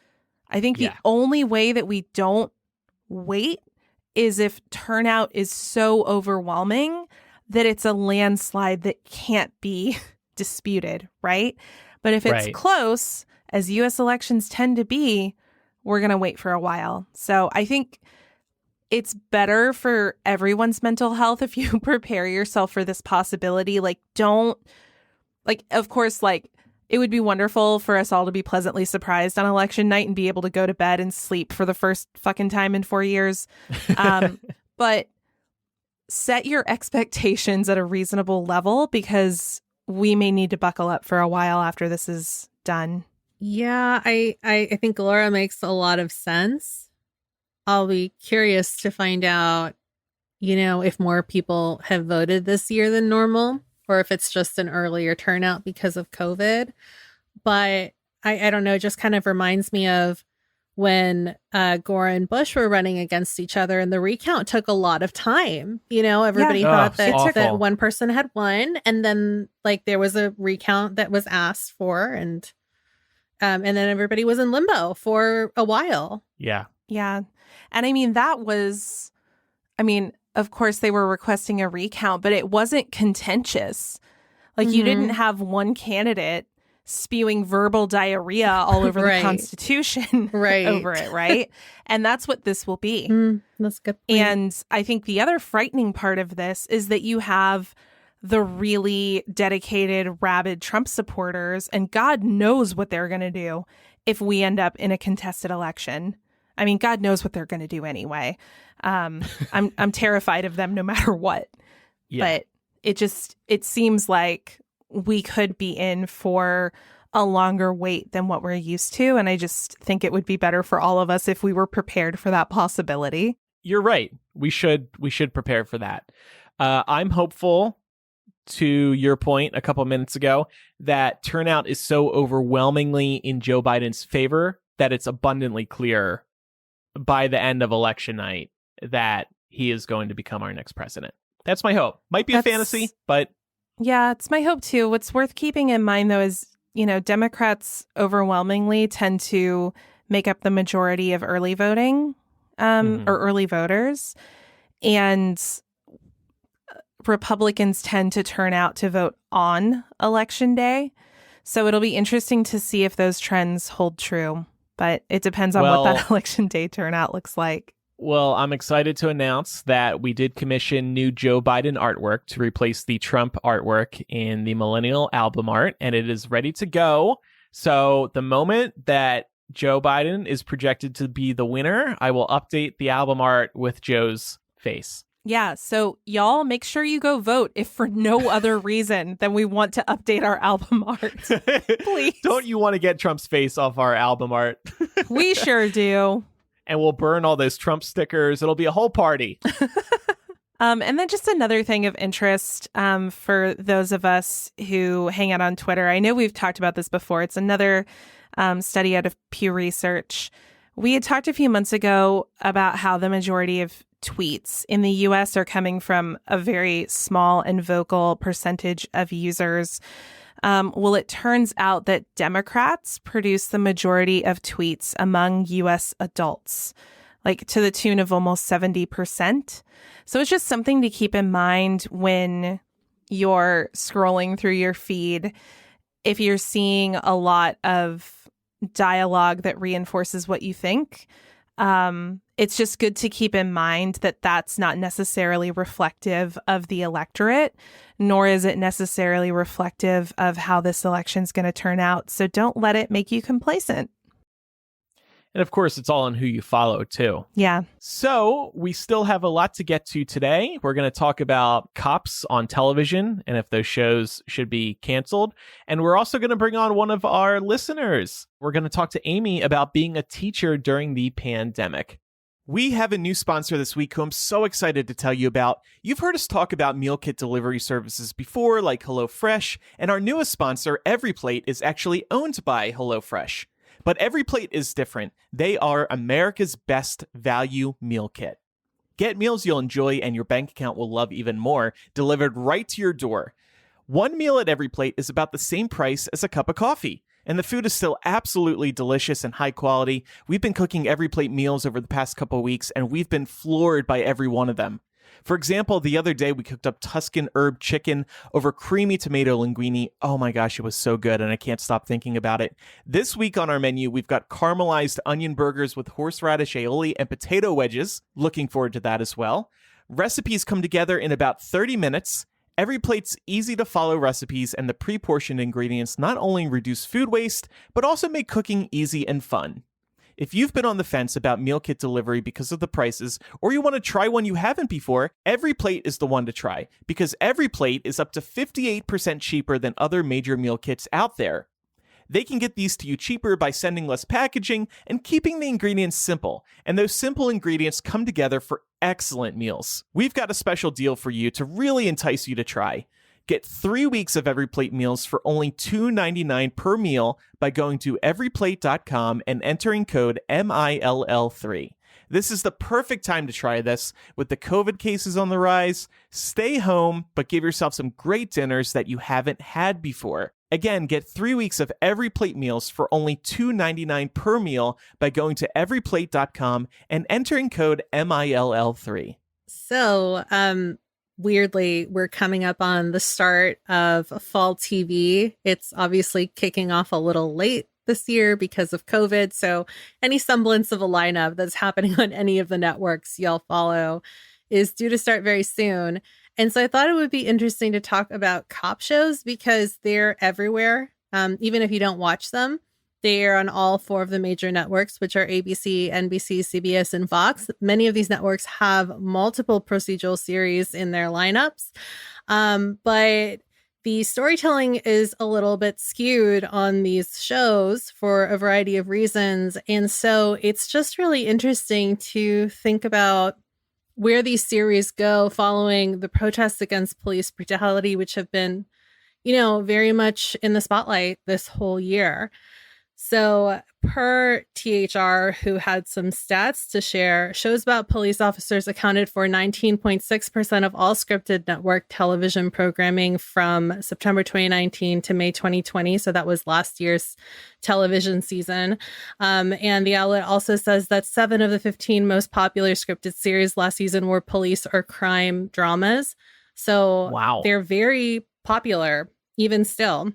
Speaker 2: I think the only way that we don't wait is if turnout is so overwhelming that it's a landslide that can't be disputed, right? But if it's close, as U.S. elections tend to be, we're going to wait for a while. So I think it's better for everyone's mental health if you prepare yourself for this possibility. Of course, it would be wonderful for us all to be pleasantly surprised on election night and be able to go to bed and sleep for the first fucking time in 4 years. But set your expectations at a reasonable level because we may need to buckle up for a while after this is done.
Speaker 3: Yeah, I think Laura makes a lot of sense. I'll be curious to find out, if more people have voted this year than normal, or if it's just an earlier turnout because of COVID. But I don't know, it just kind of reminds me of when Gore and Bush were running against each other and the recount took a lot of time. Everybody thought that one person had won, and then there was a recount that was asked for, and then everybody was in limbo for a while.
Speaker 1: Yeah.
Speaker 2: Yeah. And I mean, of course, they were requesting a recount, but it wasn't contentious. You didn't have one candidate spewing verbal diarrhea all over the Constitution over it, right? And that's what this will be.
Speaker 3: That's a good point.
Speaker 2: And I think the other frightening part of this is that you have the really dedicated, rabid Trump supporters, and God knows what they're going to do if we end up in a contested election. I mean, God knows what they're going to do anyway. I'm terrified of them no matter what. Yeah. But it seems like we could be in for a longer wait than what we're used to. And I just think it would be better for all of us if we were prepared for that possibility.
Speaker 1: You're right. We should prepare for that. I'm hopeful, to your point a couple minutes ago, that turnout is so overwhelmingly in Joe Biden's favor that it's abundantly clear by the end of election night that he is going to become our next president. That's my hope. Might be a fantasy, but...
Speaker 2: Yeah, it's my hope too. What's worth keeping in mind, though, is, Democrats overwhelmingly tend to make up the majority of early voting or early voters. And Republicans tend to turn out to vote on election day. So it'll be interesting to see if those trends hold true. But it depends on what that election day turnout looks like.
Speaker 1: Well, I'm excited to announce that we did commission new Joe Biden artwork to replace the Trump artwork in the Millennial album art, and it is ready to go. So the moment that Joe Biden is projected to be the winner, I will update the album art with Joe's face.
Speaker 2: Yeah, so y'all make sure you go vote if for no other reason than we want to update our album art. Please.
Speaker 1: Don't you want to get Trump's face off our album art?
Speaker 2: We sure do.
Speaker 1: And we'll burn all those Trump stickers. It'll be a whole party.
Speaker 2: And then just another thing of interest for those of us who hang out on Twitter. I know we've talked about this before. It's another study out of Pew Research. We had talked a few months ago about how the majority of tweets in the US are coming from a very small and vocal percentage of users. Well, it turns out that Democrats produce the majority of tweets among US adults, like to the tune of almost 70%. So it's just something to keep in mind when you're scrolling through your feed. If you're seeing a lot of dialogue that reinforces what you think, it's just good to keep in mind that that's not necessarily reflective of the electorate, nor is it necessarily reflective of how this election is going to turn out. So don't let it make you complacent.
Speaker 1: And of course, it's all on who you follow, too.
Speaker 2: Yeah.
Speaker 1: So we still have a lot to get to today. We're going to talk about cops on television and if those shows should be canceled. And we're also going to bring on one of our listeners. We're going to talk to Amy about being a teacher during the pandemic. We have a new sponsor this week who I'm so excited to tell you about. You've heard us talk about meal kit delivery services before, like HelloFresh, and our newest sponsor, EveryPlate, is actually owned by HelloFresh. But EveryPlate is different. They are America's best value meal kit. Get meals you'll enjoy and your bank account will love even more, delivered right to your door. One meal at EveryPlate is about the same price as a cup of coffee. And the food is still absolutely delicious and high quality. We've been cooking EveryPlate meals over the past couple of weeks, and we've been floored by every one of them. For example, the other day we cooked up Tuscan herb chicken over creamy tomato linguine. Oh my gosh, it was so good, and I can't stop thinking about it. This week on our menu, we've got caramelized onion burgers with horseradish aioli and potato wedges. Looking forward to that as well. Recipes come together in about 30 minutes. EveryPlate's easy-to-follow recipes and the pre-portioned ingredients not only reduce food waste, but also make cooking easy and fun. If you've been on the fence about meal kit delivery because of the prices, or you want to try one you haven't before, EveryPlate is the one to try, because EveryPlate is up to 58% cheaper than other major meal kits out there. They can get these to you cheaper by sending less packaging and keeping the ingredients simple, and those simple ingredients come together for excellent meals. We've got a special deal for you to really entice you to try. Get 3 weeks of EveryPlate meals for only $2.99 per meal by going to everyplate.com and entering code MILL3. This is the perfect time to try this. With the COVID cases on the rise, stay home, but give yourself some great dinners that you haven't had before. Again, get 3 weeks of EveryPlate meals for only $2.99 per meal by going to everyplate.com and entering code MILL3.
Speaker 3: So, weirdly, we're coming up on the start of fall TV. It's obviously kicking off a little late this year because of COVID. So any semblance of a lineup that's happening on any of the networks y'all follow is due to start very soon. And so I thought it would be interesting to talk about cop shows because they're everywhere. Even if you don't watch them, they're on all 4 of the major networks, which are ABC, NBC, CBS, and Fox. Many of these networks have multiple procedural series in their lineups. But the storytelling is a little bit skewed on these shows for a variety of reasons. And so it's just really interesting to think about where these series go following the protests against police brutality, which have been, very much in the spotlight this whole year. So per THR, who had some stats to share, shows about police officers accounted for 19.6% of all scripted network television programming from September 2019 to May 2020. So that was last year's television season. And the outlet also says that 7 of the 15 most popular scripted series last season were police or crime dramas. So
Speaker 1: wow,
Speaker 3: they're very popular, even still.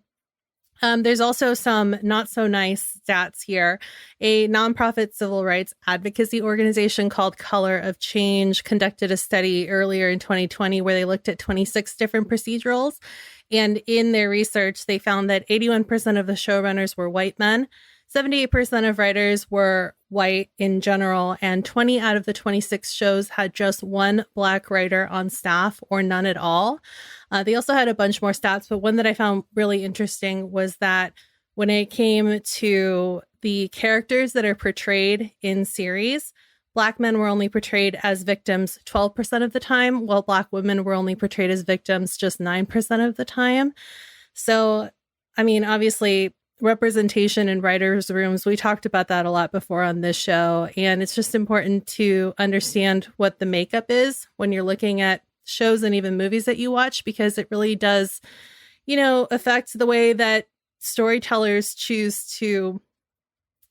Speaker 3: There's also some not so nice stats here. A nonprofit civil rights advocacy organization called Color of Change conducted a study earlier in 2020 where they looked at 26 different procedurals. And in their research, they found that 81% of the showrunners were white men, 78% of writers were white in general, and 20 out of the 26 shows had just one Black writer on staff or none at all. They also had a bunch more stats, but one that I found really interesting was that when it came to the characters that are portrayed in series, Black men were only portrayed as victims 12% of the time, while Black women were only portrayed as victims just 9% of the time. So, I mean, obviously, representation in writers' rooms, we talked about that a lot before on this show. And it's just important to understand what the makeup is when you're looking at shows and even movies that you watch, because it really does, affect the way that storytellers choose to,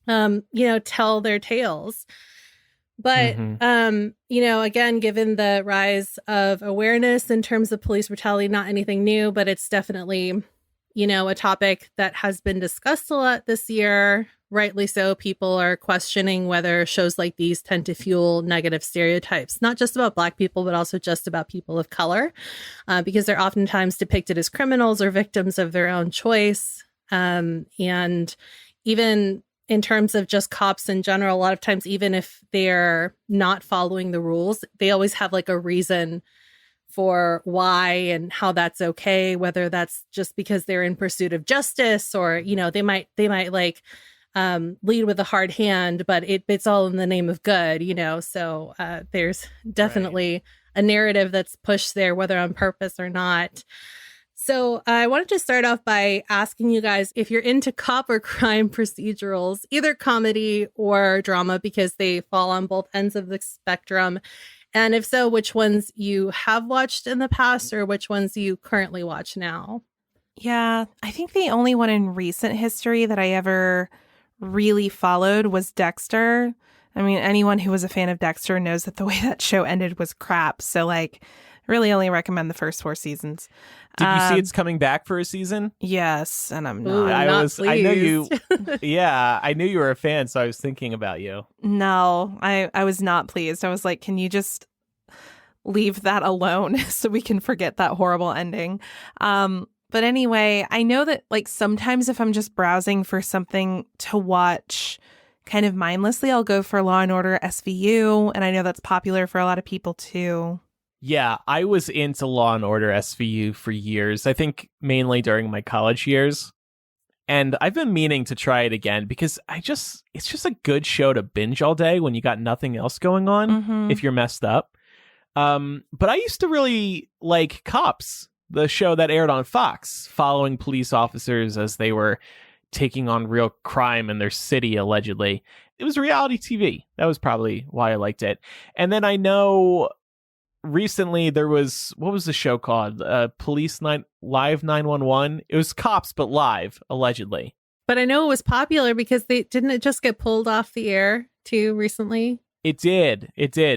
Speaker 3: tell their tales. But, again, given the rise of awareness in terms of police brutality, not anything new, but it's definitely, a topic that has been discussed a lot this year. Rightly so. People are questioning whether shows like these tend to fuel negative stereotypes, not just about Black people, but also just about people of color, because they're oftentimes depicted as criminals or victims of their own choice. And even in terms of just cops in general, a lot of times, even if they're not following the rules, they always have like a reason for why and how that's okay, whether that's just because they're in pursuit of justice or, they might like lead with a hard hand, but it's all in the name of good, so there's definitely a narrative that's pushed there, whether on purpose or not. So I wanted to start off by asking you guys if you're into cop or crime procedurals, either comedy or drama, because they fall on both ends of the spectrum. And if so, which ones you have watched in the past or which ones you currently watch now?
Speaker 2: Yeah, I think the only one in recent history that I ever really followed was Dexter. I mean, anyone who was a fan of Dexter knows that the way that show ended was crap. So, really only recommend the first 4 seasons.
Speaker 1: Did you see it's coming back for a season?
Speaker 2: Yes, and I'm not.
Speaker 3: Ooh,
Speaker 1: I know you. Yeah, I knew you were a fan, so I was thinking about you.
Speaker 2: No, I was not pleased. I was like, can you just leave that alone so we can forget that horrible ending? But anyway, I know that sometimes if I'm just browsing for something to watch kind of mindlessly, I'll go for Law and Order SVU, and I know that's popular for a lot of people too.
Speaker 1: Yeah, I was into Law and Order SVU for years. I think mainly during my college years. And I've been meaning to try it again because it's just a good show to binge all day when you got nothing else going on if you're messed up. But I used to really like Cops, the show that aired on Fox, following police officers as they were taking on real crime in their city, allegedly. It was reality TV. That was probably why I liked it. And then I know recently there was, what was the show called? Live 911. It was Cops, but live, allegedly.
Speaker 3: But I know it was popular because didn't it just get pulled off the air too recently?
Speaker 1: It did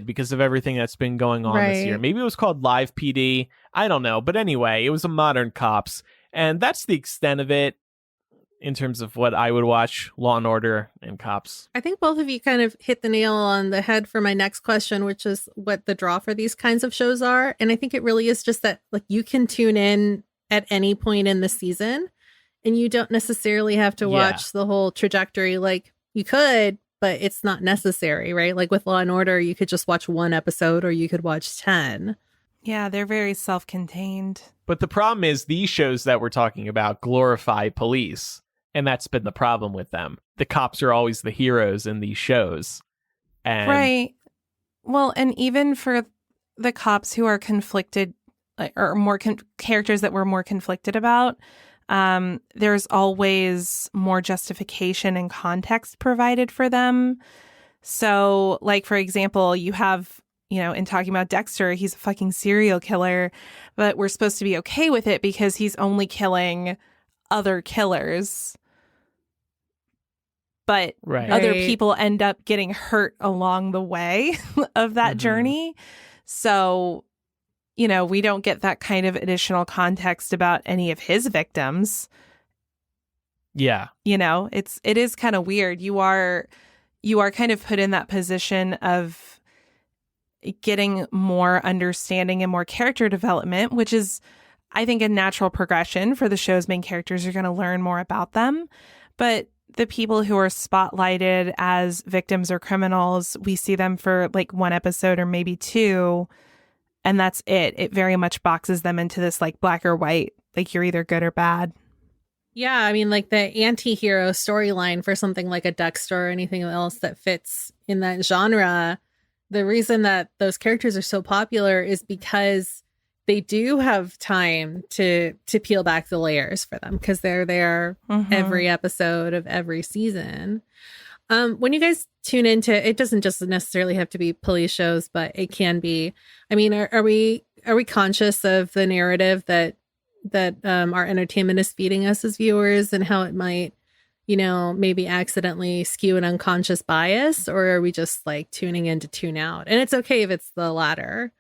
Speaker 1: because of everything that's been going on this year. Maybe it was called Live PD. I don't know. But anyway, it was a modern Cops. And that's the extent of it in terms of what I would watch, Law and Order and Cops.
Speaker 3: I think both of you kind of hit the nail on the head for my next question, which is what the draw for these kinds of shows are. And I think it really is just that you can tune in at any point in the season and you don't necessarily have to watch the whole trajectory. You could, but it's not necessary, right? With Law and Order, you could just watch 1 episode or you could watch 10.
Speaker 2: Yeah, they're very self-contained.
Speaker 1: But the problem is these shows that we're talking about glorify police. And that's been the problem with them. The cops are always the heroes in these shows. And
Speaker 2: right. Well, and even for the cops who are conflicted, or more characters that we're more conflicted about, there's always more justification and context provided for them. So, for example, you have, in talking about Dexter, he's a fucking serial killer, but we're supposed to be okay with it because he's only killing other killers. But other people end up getting hurt along the way of that journey. So, we don't get that kind of additional context about any of his victims.
Speaker 1: Yeah.
Speaker 2: It is kind of weird. You are kind of put in that position of getting more understanding and more character development, which is, I think, a natural progression for the show's main characters. You're going to learn more about them. But the people who are spotlighted as victims or criminals, we see them for like one episode or maybe two, and that's it. It very much boxes them into this like black or white, like you're either good or bad.
Speaker 3: Yeah, I mean, like the anti-hero storyline for something like a Dexter or anything else that fits in that genre, the reason that those characters are so popular is because they do have time to peel back the layers for them, because they're there every episode of every season. When you guys tune into, it doesn't just necessarily have to be police shows, but it can be. I mean, are we conscious of the narrative that our entertainment is feeding us as viewers, and how it might, maybe accidentally skew an unconscious bias? Or are we just like tuning in to tune out? And it's okay if it's the latter.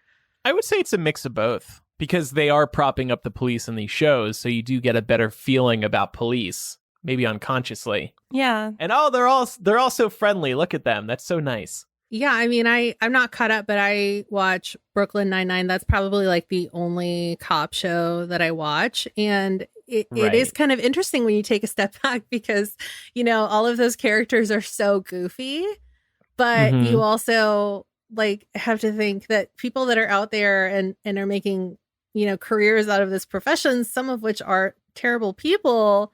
Speaker 3: I
Speaker 1: would say it's a mix of both, because they are propping up the police in these shows, so you do get a better feeling about police, maybe unconsciously.
Speaker 2: Yeah.
Speaker 1: And they're all so friendly. Look at them. That's so nice.
Speaker 3: Yeah, I mean, I'm not caught up, but I watch Brooklyn Nine-Nine. That's probably like the only cop show that I watch. And it is kind of interesting when you take a step back, because, all of those characters are so goofy, but you also like have to think that people that are out there and are making, careers out of this profession, some of which are terrible people,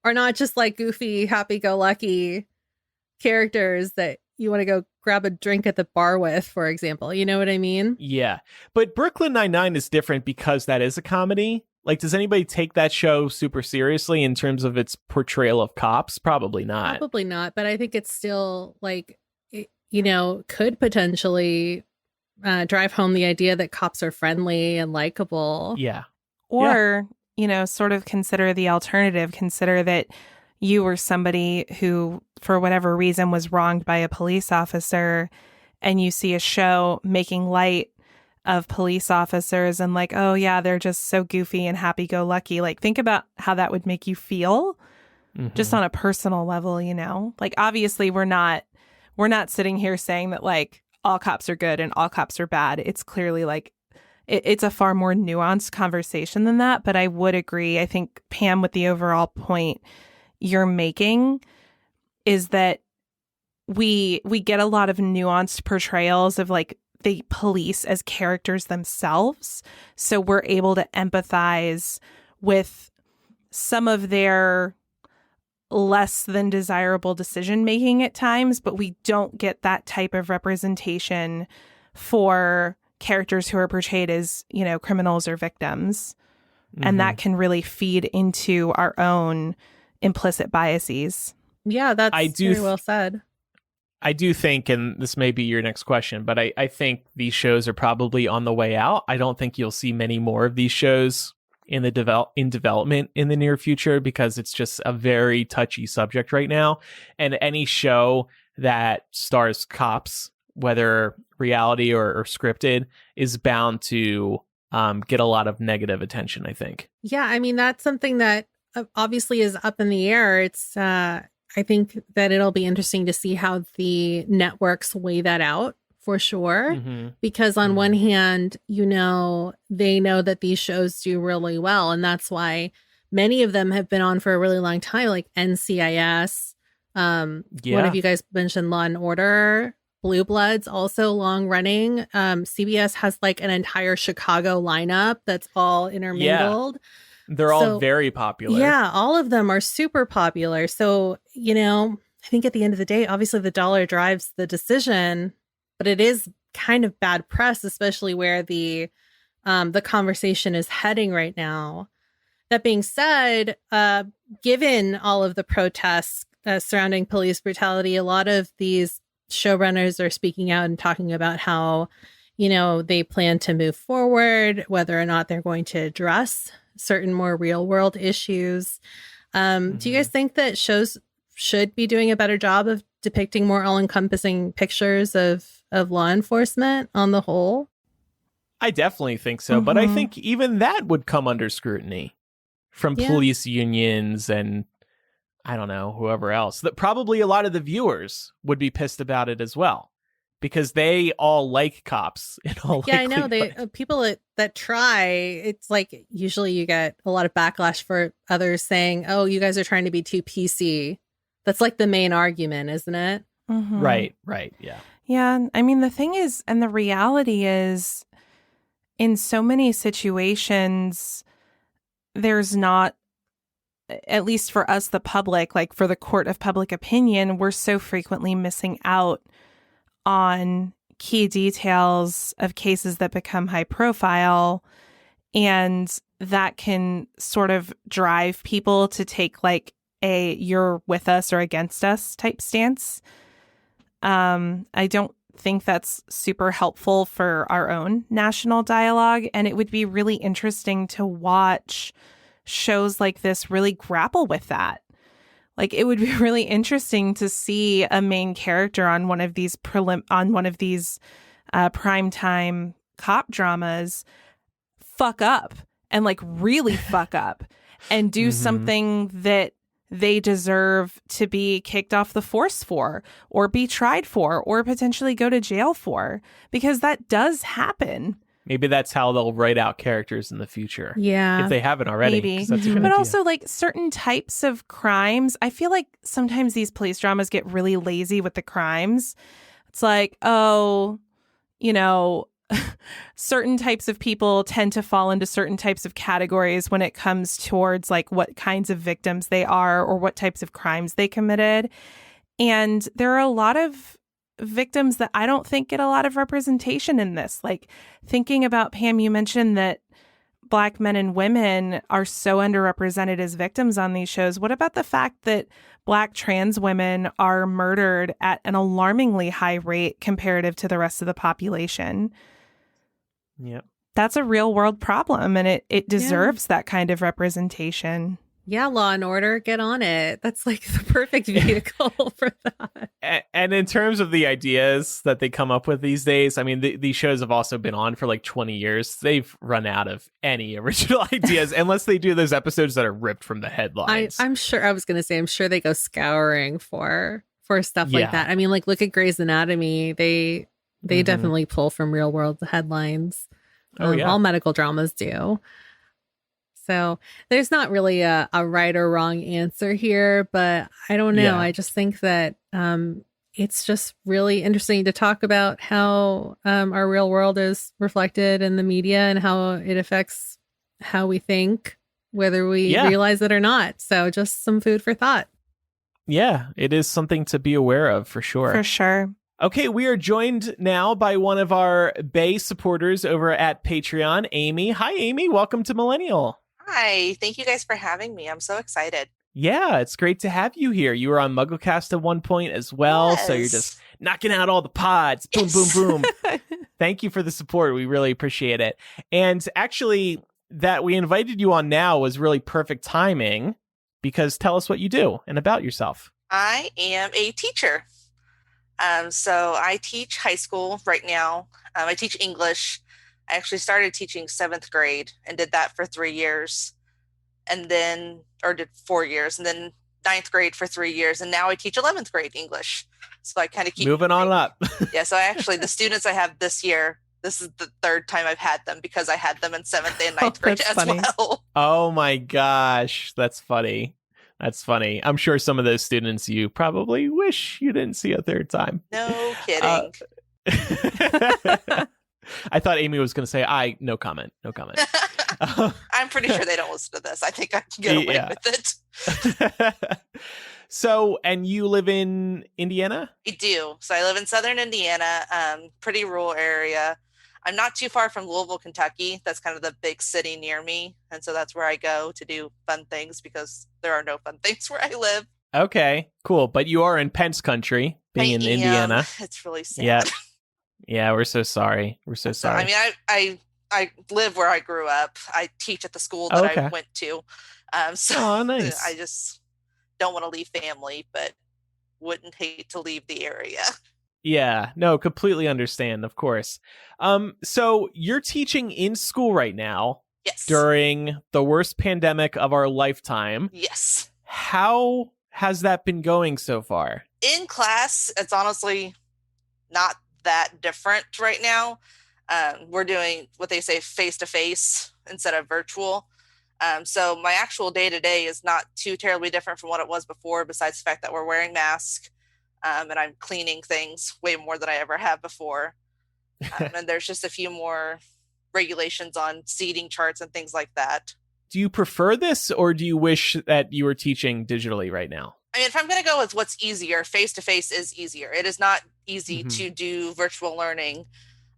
Speaker 3: are not just like goofy, happy-go-lucky characters that you want to go grab a drink at the bar with, for example. You know what I mean?
Speaker 1: Yeah. But Brooklyn Nine-Nine is different because that is a comedy. Like, does anybody take that show super seriously in terms of its portrayal of cops? Probably not.
Speaker 3: Probably not. But I think it's still like, could potentially drive home the idea that cops are friendly and likable.
Speaker 1: Yeah.
Speaker 2: Or, sort of consider the alternative. Consider that you were somebody who, for whatever reason, was wronged by a police officer, and you see a show making light of police officers and like, oh yeah, they're just so goofy and happy-go-lucky. Like, think about how that would make you feel just on a personal level, Like, obviously we're not sitting here saying that like all cops are good and all cops are bad. It's clearly like it's a far more nuanced conversation than that. But I would agree. I think, Pam, with the overall point you're making is that we get a lot of nuanced portrayals of like the police as characters themselves. So we're able to empathize with some of their less than desirable decision making at times, but we don't get that type of representation for characters who are portrayed as, criminals or victims. And that can really feed into our own implicit biases.
Speaker 3: Yeah, that's very well said.
Speaker 1: I do think, and this may be your next question, but I think these shows are probably on the way out. I don't think you'll see many more of these shows in development in the near future, because it's just a very touchy subject right now. And any show that stars cops, whether reality or scripted, is bound to get a lot of negative attention, I think.
Speaker 3: Yeah, I mean, that's something that obviously is up in the air. It's I think that it'll be interesting to see how the networks weigh that out, for sure. Because on one hand, they know that these shows do really well. And that's why many of them have been on for a really long time, like NCIS. One of you guys mentioned Law and Order. Blue Bloods, also long running. CBS has like an entire Chicago lineup that's all intermingled.
Speaker 1: Yeah. They're all very popular.
Speaker 3: Yeah, all of them are super popular. So, I think at the end of the day, obviously the dollar drives the decision, but it is kind of bad press, especially where the conversation is heading right now. That being said, given all of the protests surrounding police brutality, a lot of these showrunners are speaking out and talking about how, they plan to move forward, whether or not they're going to address certain more real world issues. Do you guys think that shows should be doing a better job of depicting more all-encompassing pictures of law enforcement on the whole?
Speaker 1: I definitely think so, but I think even that would come under scrutiny from police unions and I don't know, whoever else. That probably a lot of the viewers would be pissed about it as well, because they all like cops in all
Speaker 3: I know people that try, it's like usually you get a lot of backlash for others saying, oh, you guys are trying to be too PC That's like the main argument, isn't it?
Speaker 2: Mhm.
Speaker 1: Right. Yeah.
Speaker 2: Yeah. I mean, the thing is, and the reality is, in so many situations, there's not, at least for us, the public, like for the court of public opinion, we're so frequently missing out on key details of cases that become high profile. And that can sort of drive people to take like a you're with us or against us type stance. I don't think that's super helpful for our own national dialogue. And it would be really interesting to watch shows like this really grapple with that. Like, it would be really interesting to see a main character on one of these primetime cop dramas fuck up and like really fuck up and do something that they deserve to be kicked off the force for, or be tried for, or potentially go to jail for, because that does happen.
Speaker 1: Maybe that's how they'll write out characters in the future.
Speaker 3: Yeah.
Speaker 1: If they haven't already.
Speaker 2: Maybe.
Speaker 1: 'Cause that's a good
Speaker 2: But
Speaker 1: idea.
Speaker 2: also, like, certain types of crimes, I feel like sometimes these police dramas get really lazy with the crimes. It's like, oh, you know, certain types of people tend to fall into certain types of categories when it comes towards like what kinds of victims they are or what types of crimes they committed. And there are a lot of victims that I don't think get a lot of representation in this. Like, thinking about, Pam, you mentioned that Black men and women are so underrepresented as victims on these shows. What about the fact that Black trans women are murdered at an alarmingly high rate comparative to the rest of the population?
Speaker 1: Yep.
Speaker 2: That's a real world problem, and it deserves that kind of representation.
Speaker 3: Yeah, Law and Order, get on it. That's like the perfect vehicle for that.
Speaker 1: And in terms of the ideas that they come up with these days, I mean, these shows have also been on for like 20 years. They've run out of any original ideas unless they do those episodes that are ripped from the headlines.
Speaker 3: I'm sure, I was going to say, I'm sure they go scouring for stuff like
Speaker 1: Yeah.
Speaker 3: that. I mean, like, look at Grey's Anatomy. They definitely pull from real world headlines.
Speaker 1: Oh, yeah.
Speaker 3: All medical dramas do. So there's not really a right or wrong answer here, but I don't know.
Speaker 1: Yeah.
Speaker 3: I just think that it's just really interesting to talk about how our real world is reflected in the media and how it affects how we think, whether we realize it or not. So just some food for thought.
Speaker 1: Yeah, it is something to be aware of for sure.
Speaker 2: For sure.
Speaker 1: Okay, we are joined now by one of our Bay supporters over at Patreon, Amy. Hi, Amy. Welcome to Millennial.
Speaker 5: Hi, thank you guys for having me. I'm so excited.
Speaker 1: Yeah, it's great to have you here. You were on MuggleCast at one point as well, so you're just knocking out all the pods. Boom, boom, boom. Thank you for the support. We really appreciate it. And actually, that we invited you on now was really perfect timing, because tell us what you do and about yourself.
Speaker 5: I am a teacher. So I teach high school right now. I teach English. I actually started teaching 7th grade and did that for 3 years, and then, or did 4 years, and then 9th grade for 3 years. And now I teach 11th grade English. So I kind of keep
Speaker 1: moving on up.
Speaker 5: Yeah. So the students I have this year, this is the 3rd time I've had them, because I had them in 7th and 9th grade as
Speaker 2: funny.
Speaker 5: well.
Speaker 1: Oh my gosh. That's funny. That's funny. I'm sure some of those students you probably wish you didn't see a 3rd time.
Speaker 5: No kidding.
Speaker 1: I thought Amy was going to say, no comment. No comment.
Speaker 5: I'm pretty sure they don't listen to this. I think I can get away with it.
Speaker 1: So, and you live in Indiana?
Speaker 5: I do. So I live in southern Indiana, pretty rural area. I'm not too far from Louisville, Kentucky. That's kind of the big city near me. And so that's where I go to do fun things, because there are no fun things where I live.
Speaker 1: Okay, cool. But you are in Pence country, being in Indiana.
Speaker 5: It's really sad.
Speaker 1: Yeah. Yeah, we're so sorry. We're so sorry.
Speaker 5: I mean, I live where I grew up. I teach at the school that I went to. So
Speaker 1: nice.
Speaker 5: I just don't want to leave family, but wouldn't hate to leave the area.
Speaker 1: Yeah, no, completely understand, of course. So you're teaching in school right now.
Speaker 5: Yes.
Speaker 1: During the worst pandemic of our lifetime.
Speaker 5: Yes.
Speaker 1: How has that been going so far?
Speaker 5: In class, it's honestly not that different right now. We're doing what they say face-to-face instead of virtual. So my actual day to day is not too terribly different from what it was before, besides the fact that we're wearing masks, and I'm cleaning things way more than I ever have before. And there's just a few more regulations on seating charts and things like that.
Speaker 1: Do you prefer this, or do you wish that you were teaching digitally right now?
Speaker 5: I mean, if I'm going to go with what's easier, face-to-face is easier. It is not easy to do virtual learning,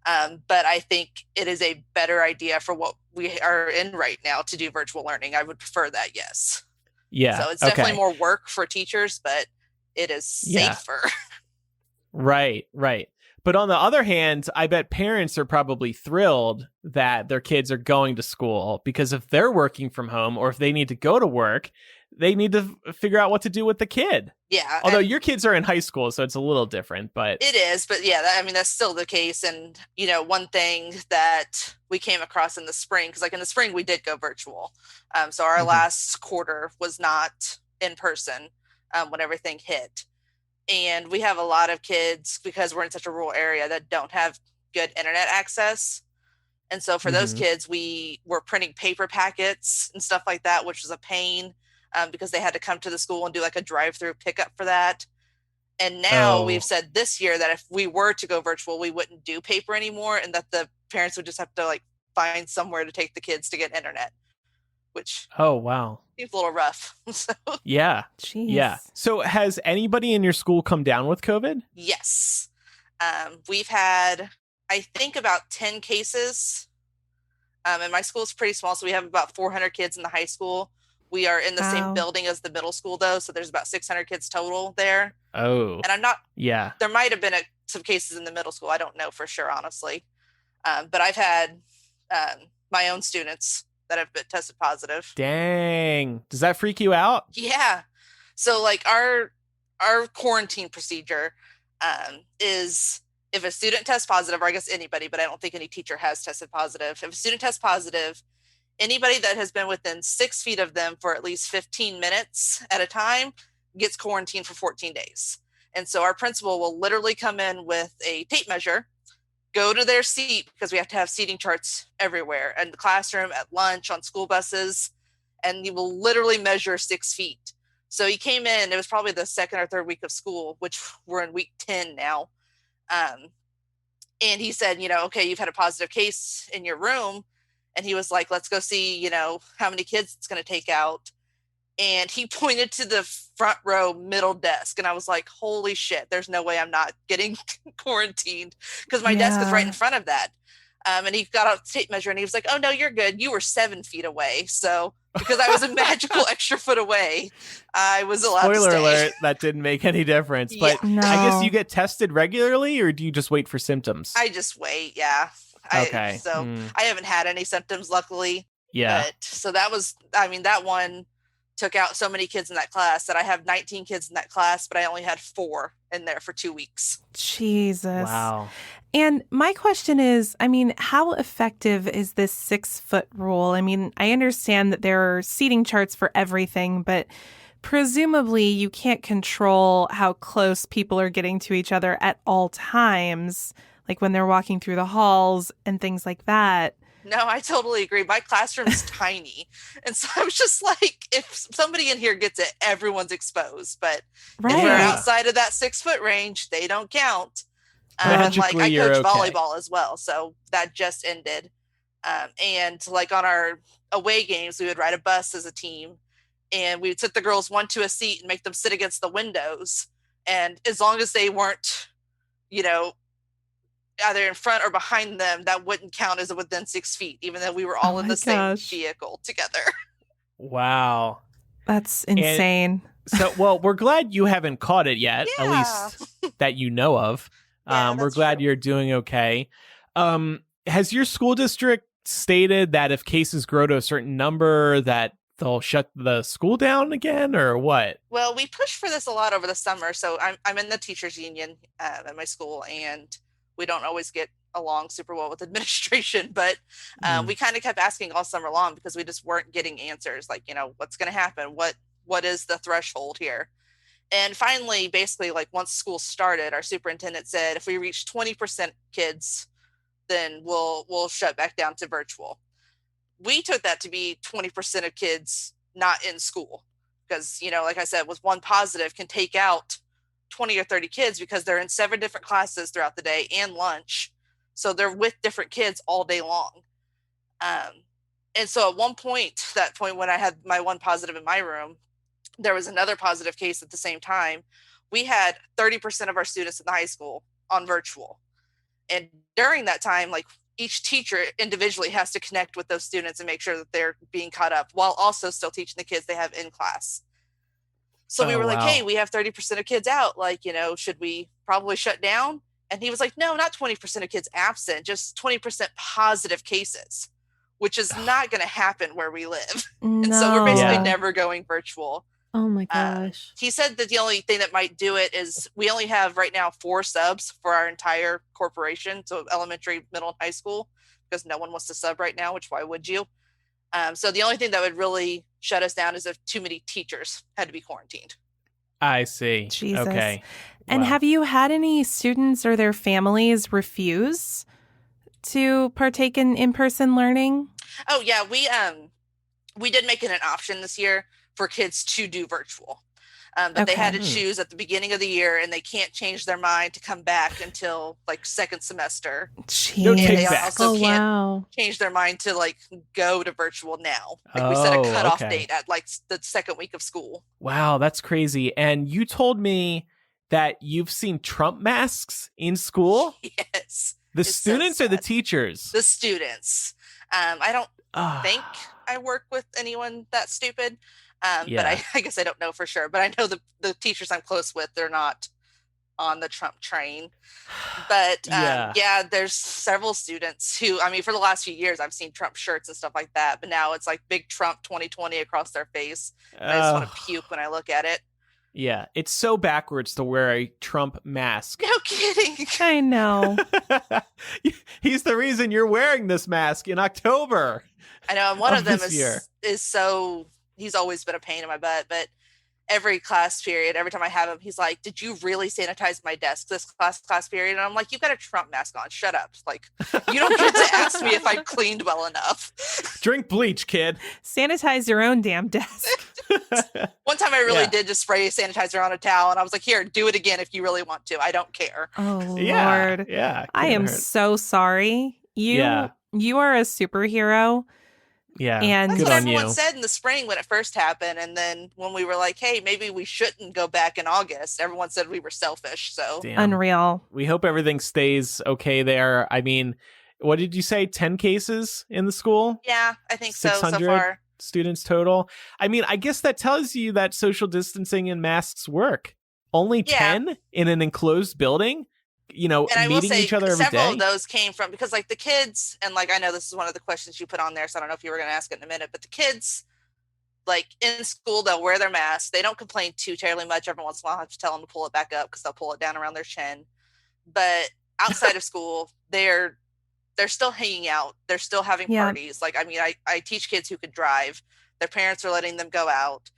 Speaker 5: but I think it is a better idea for what we are in right now to do virtual learning. I would prefer that, yes.
Speaker 1: Yeah.
Speaker 5: So it's definitely more work for teachers, but it is safer.
Speaker 1: Yeah. Right. But on the other hand, I bet parents are probably thrilled that their kids are going to school, because if they're working from home or if they need to go to work, they need to figure out what to do with the kid.
Speaker 5: Yeah.
Speaker 1: Although your kids are in high school, so it's a little different, but
Speaker 5: it is. But yeah, I mean, that's still the case. And, one thing that we came across in the spring, because like in the spring, we did go virtual. So our last quarter was not in person when everything hit. And we have a lot of kids, because we're in such a rural area, that don't have good internet access. And so for those kids, we were printing paper packets and stuff like that, which was a pain, because they had to come to the school and do like a drive-through pickup for that. And now we've said this year that if we were to go virtual, we wouldn't do paper anymore, and that the parents would just have to like find somewhere to take the kids to get internet, which seems a little rough. So.
Speaker 1: Yeah.
Speaker 2: Jeez.
Speaker 1: Yeah. So has anybody in your school come down with COVID?
Speaker 5: Yes. We've had, I think, about 10 cases. And my school is pretty small, so we have about 400 kids in the high school. We are in the same building as the middle school, though, so there's about 600 kids total there.
Speaker 1: Oh.
Speaker 5: And I'm not...
Speaker 1: Yeah.
Speaker 5: There might have been some cases in the middle school. I don't know for sure, honestly. But I've had my own students that have been tested positive.
Speaker 1: Dang. Does that freak you out?
Speaker 5: Yeah. So, like, our quarantine procedure is... If a student tests positive, or I guess anybody, but I don't think any teacher has tested positive. If a student tests positive, anybody that has been within 6 feet of them for at least 15 minutes at a time gets quarantined for 14 days. And so our principal will literally come in with a tape measure, go to their seat, because we have to have seating charts everywhere, in the classroom, at lunch, on school buses, and he will literally measure 6 feet. So he came in, it was probably the second or third week of school, which we're in week 10 now. And he said, okay, you've had a positive case in your room. And he was like, let's go see, how many kids it's going to take out. And he pointed to the front row middle desk. And I was like, holy shit, there's no way I'm not getting quarantined, because my desk is right in front of that. And he got out the tape measure and he was like, oh, no, you're good. You were 7 feet away. So because I was a magical extra foot away, I was allowed to stay.
Speaker 1: Spoiler alert, that didn't make any difference. But
Speaker 2: No.
Speaker 1: I guess you get tested regularly, or do you just wait for symptoms?
Speaker 5: I just wait, yeah.
Speaker 1: Okay.
Speaker 5: I haven't had any symptoms, luckily.
Speaker 1: Yeah.
Speaker 5: But, so that was, that one took out so many kids in that class that I have 19 kids in that class, but I only had 4 in there for 2 weeks.
Speaker 2: Jesus.
Speaker 1: Wow.
Speaker 2: And my question is, how effective is this 6-foot rule? I understand that there are seating charts for everything, but presumably you can't control how close people are getting to each other at all times, like when they're walking through the halls and things like that.
Speaker 5: No, I totally agree. My classroom's tiny. And so I was just like, if somebody in here gets it, everyone's exposed. But if they're outside of that 6-foot range, they don't count. I coach volleyball as well. So that just ended. And like on our away games, we would ride a bus as a team. And we would sit the girls one to a seat and make them sit against the windows. And as long as they weren't, either in front or behind them, that wouldn't count as within 6 feet, even though we were all in the same vehicle together.
Speaker 1: Wow.
Speaker 2: That's insane.
Speaker 1: So, we're glad you haven't caught it yet, at least that you know of. We're glad you're doing okay. Has your school district stated that if cases grow to a certain number that they'll shut the school down again, or what?
Speaker 5: Well, we pushed for this a lot over the summer. So I'm in the teachers union at my school, and we don't always get along super well with administration, but we kind of kept asking all summer long, because we just weren't getting answers. Like, what's going to happen? What is the threshold here? And finally, basically, like once school started, our superintendent said, if we reach 20% kids, then we'll shut back down to virtual. we took that to be 20% of kids not in school because, like I said, with one positive can take out 20 or 30 kids because they're in 7 different classes throughout the day and lunch. So they're with different kids all day long. And so at that point when I had my one positive in my room, there was another positive case at the same time. We had 30% of our students in the high school on virtual. And during that time, like each teacher individually has to connect with those students and make sure that they're being caught up while also still teaching the kids they have in class. So we were like, hey, we have 30% of kids out. Like, should we probably shut down? And he was like, no, not 20% of kids absent, just 20% positive cases, which is not going to happen where we live.
Speaker 2: No.
Speaker 5: And so we're basically never going virtual.
Speaker 3: Oh my gosh.
Speaker 5: He said that the only thing that might do it is we only have right now 4 subs for our entire corporation. So elementary, middle, and high school, because no one wants to sub right now, which why would you? So the only thing that would really shut us down is if too many teachers had to be quarantined.
Speaker 1: I see.
Speaker 2: Jesus.
Speaker 1: Okay.
Speaker 2: And
Speaker 1: Wow.
Speaker 2: have you had any students or their families refuse to partake in in-person learning?
Speaker 5: Oh yeah, we did make it an option this year for kids to do virtual. But they had to choose at the beginning of the year, and they can't change their mind to come back until like second semester.
Speaker 2: Jeez.
Speaker 1: No
Speaker 5: And they
Speaker 1: kickback.
Speaker 5: also can't change their mind to like go to virtual now. Like we set a cutoff date at like the second week of school.
Speaker 1: Wow, that's crazy. And you told me that you've seen Trump masks in school?
Speaker 5: Yes.
Speaker 1: The
Speaker 5: It's
Speaker 1: students
Speaker 5: so
Speaker 1: or the
Speaker 5: sad.
Speaker 1: teachers?
Speaker 5: The students. I don't think I work with anyone that stupid. But I guess I don't know for sure. But I know the teachers I'm close with, they're not on the Trump train. But there's several students who, I mean, for the last few years, I've seen Trump shirts and stuff like that. But now it's like big Trump 2020 across their face. And I just want to puke when I look at it.
Speaker 1: Yeah, it's so backwards to wear a Trump mask.
Speaker 5: No kidding.
Speaker 2: I know.
Speaker 1: He's the reason you're wearing this mask in October.
Speaker 5: I know. And one of them
Speaker 1: is
Speaker 5: so, he's always been a pain in my butt, but every class period, every time I have him, he's like, did you really sanitize my desk this class period? And I'm like, you've got a Trump mask on. Shut up. Like, you don't get to ask me if I cleaned well enough.
Speaker 1: Drink bleach, kid.
Speaker 2: Sanitize your own damn desk.
Speaker 5: One time I really did just spray sanitizer on a towel, and I was like, here, do it again if you really want to. I don't care.
Speaker 2: Oh, Lord.
Speaker 1: Yeah.
Speaker 2: I am so sorry. You are a superhero.
Speaker 1: Yeah.
Speaker 2: And
Speaker 5: that's
Speaker 1: good
Speaker 5: what
Speaker 1: on
Speaker 5: everyone
Speaker 1: you.
Speaker 5: said in the spring when it first happened. And then when we were like, hey, maybe we shouldn't go back in August, everyone said we were selfish. So
Speaker 1: Damn.
Speaker 2: Unreal.
Speaker 1: We hope everything stays okay there. I mean, what did you say? 10 cases in the school?
Speaker 5: yeah, I think so
Speaker 1: 600
Speaker 5: far.
Speaker 1: students total. I mean, I guess that tells you that social distancing and masks work. Only 10 in an enclosed building? You know,
Speaker 5: And I will
Speaker 1: meeting
Speaker 5: say
Speaker 1: each other every
Speaker 5: several
Speaker 1: day?
Speaker 5: of those came from, because like the kids, and like I know this is one of the questions you put on there, so I don't know if you were going to ask it in a minute, but the kids, like in school, they'll wear their masks. They don't complain too terribly much. Every once in a while I have to tell them to pull it back up because they'll pull it down around their chin. But outside of school, they're still hanging out. They're still having parties. Like, I mean, I teach kids who could drive. Their parents are letting them go out,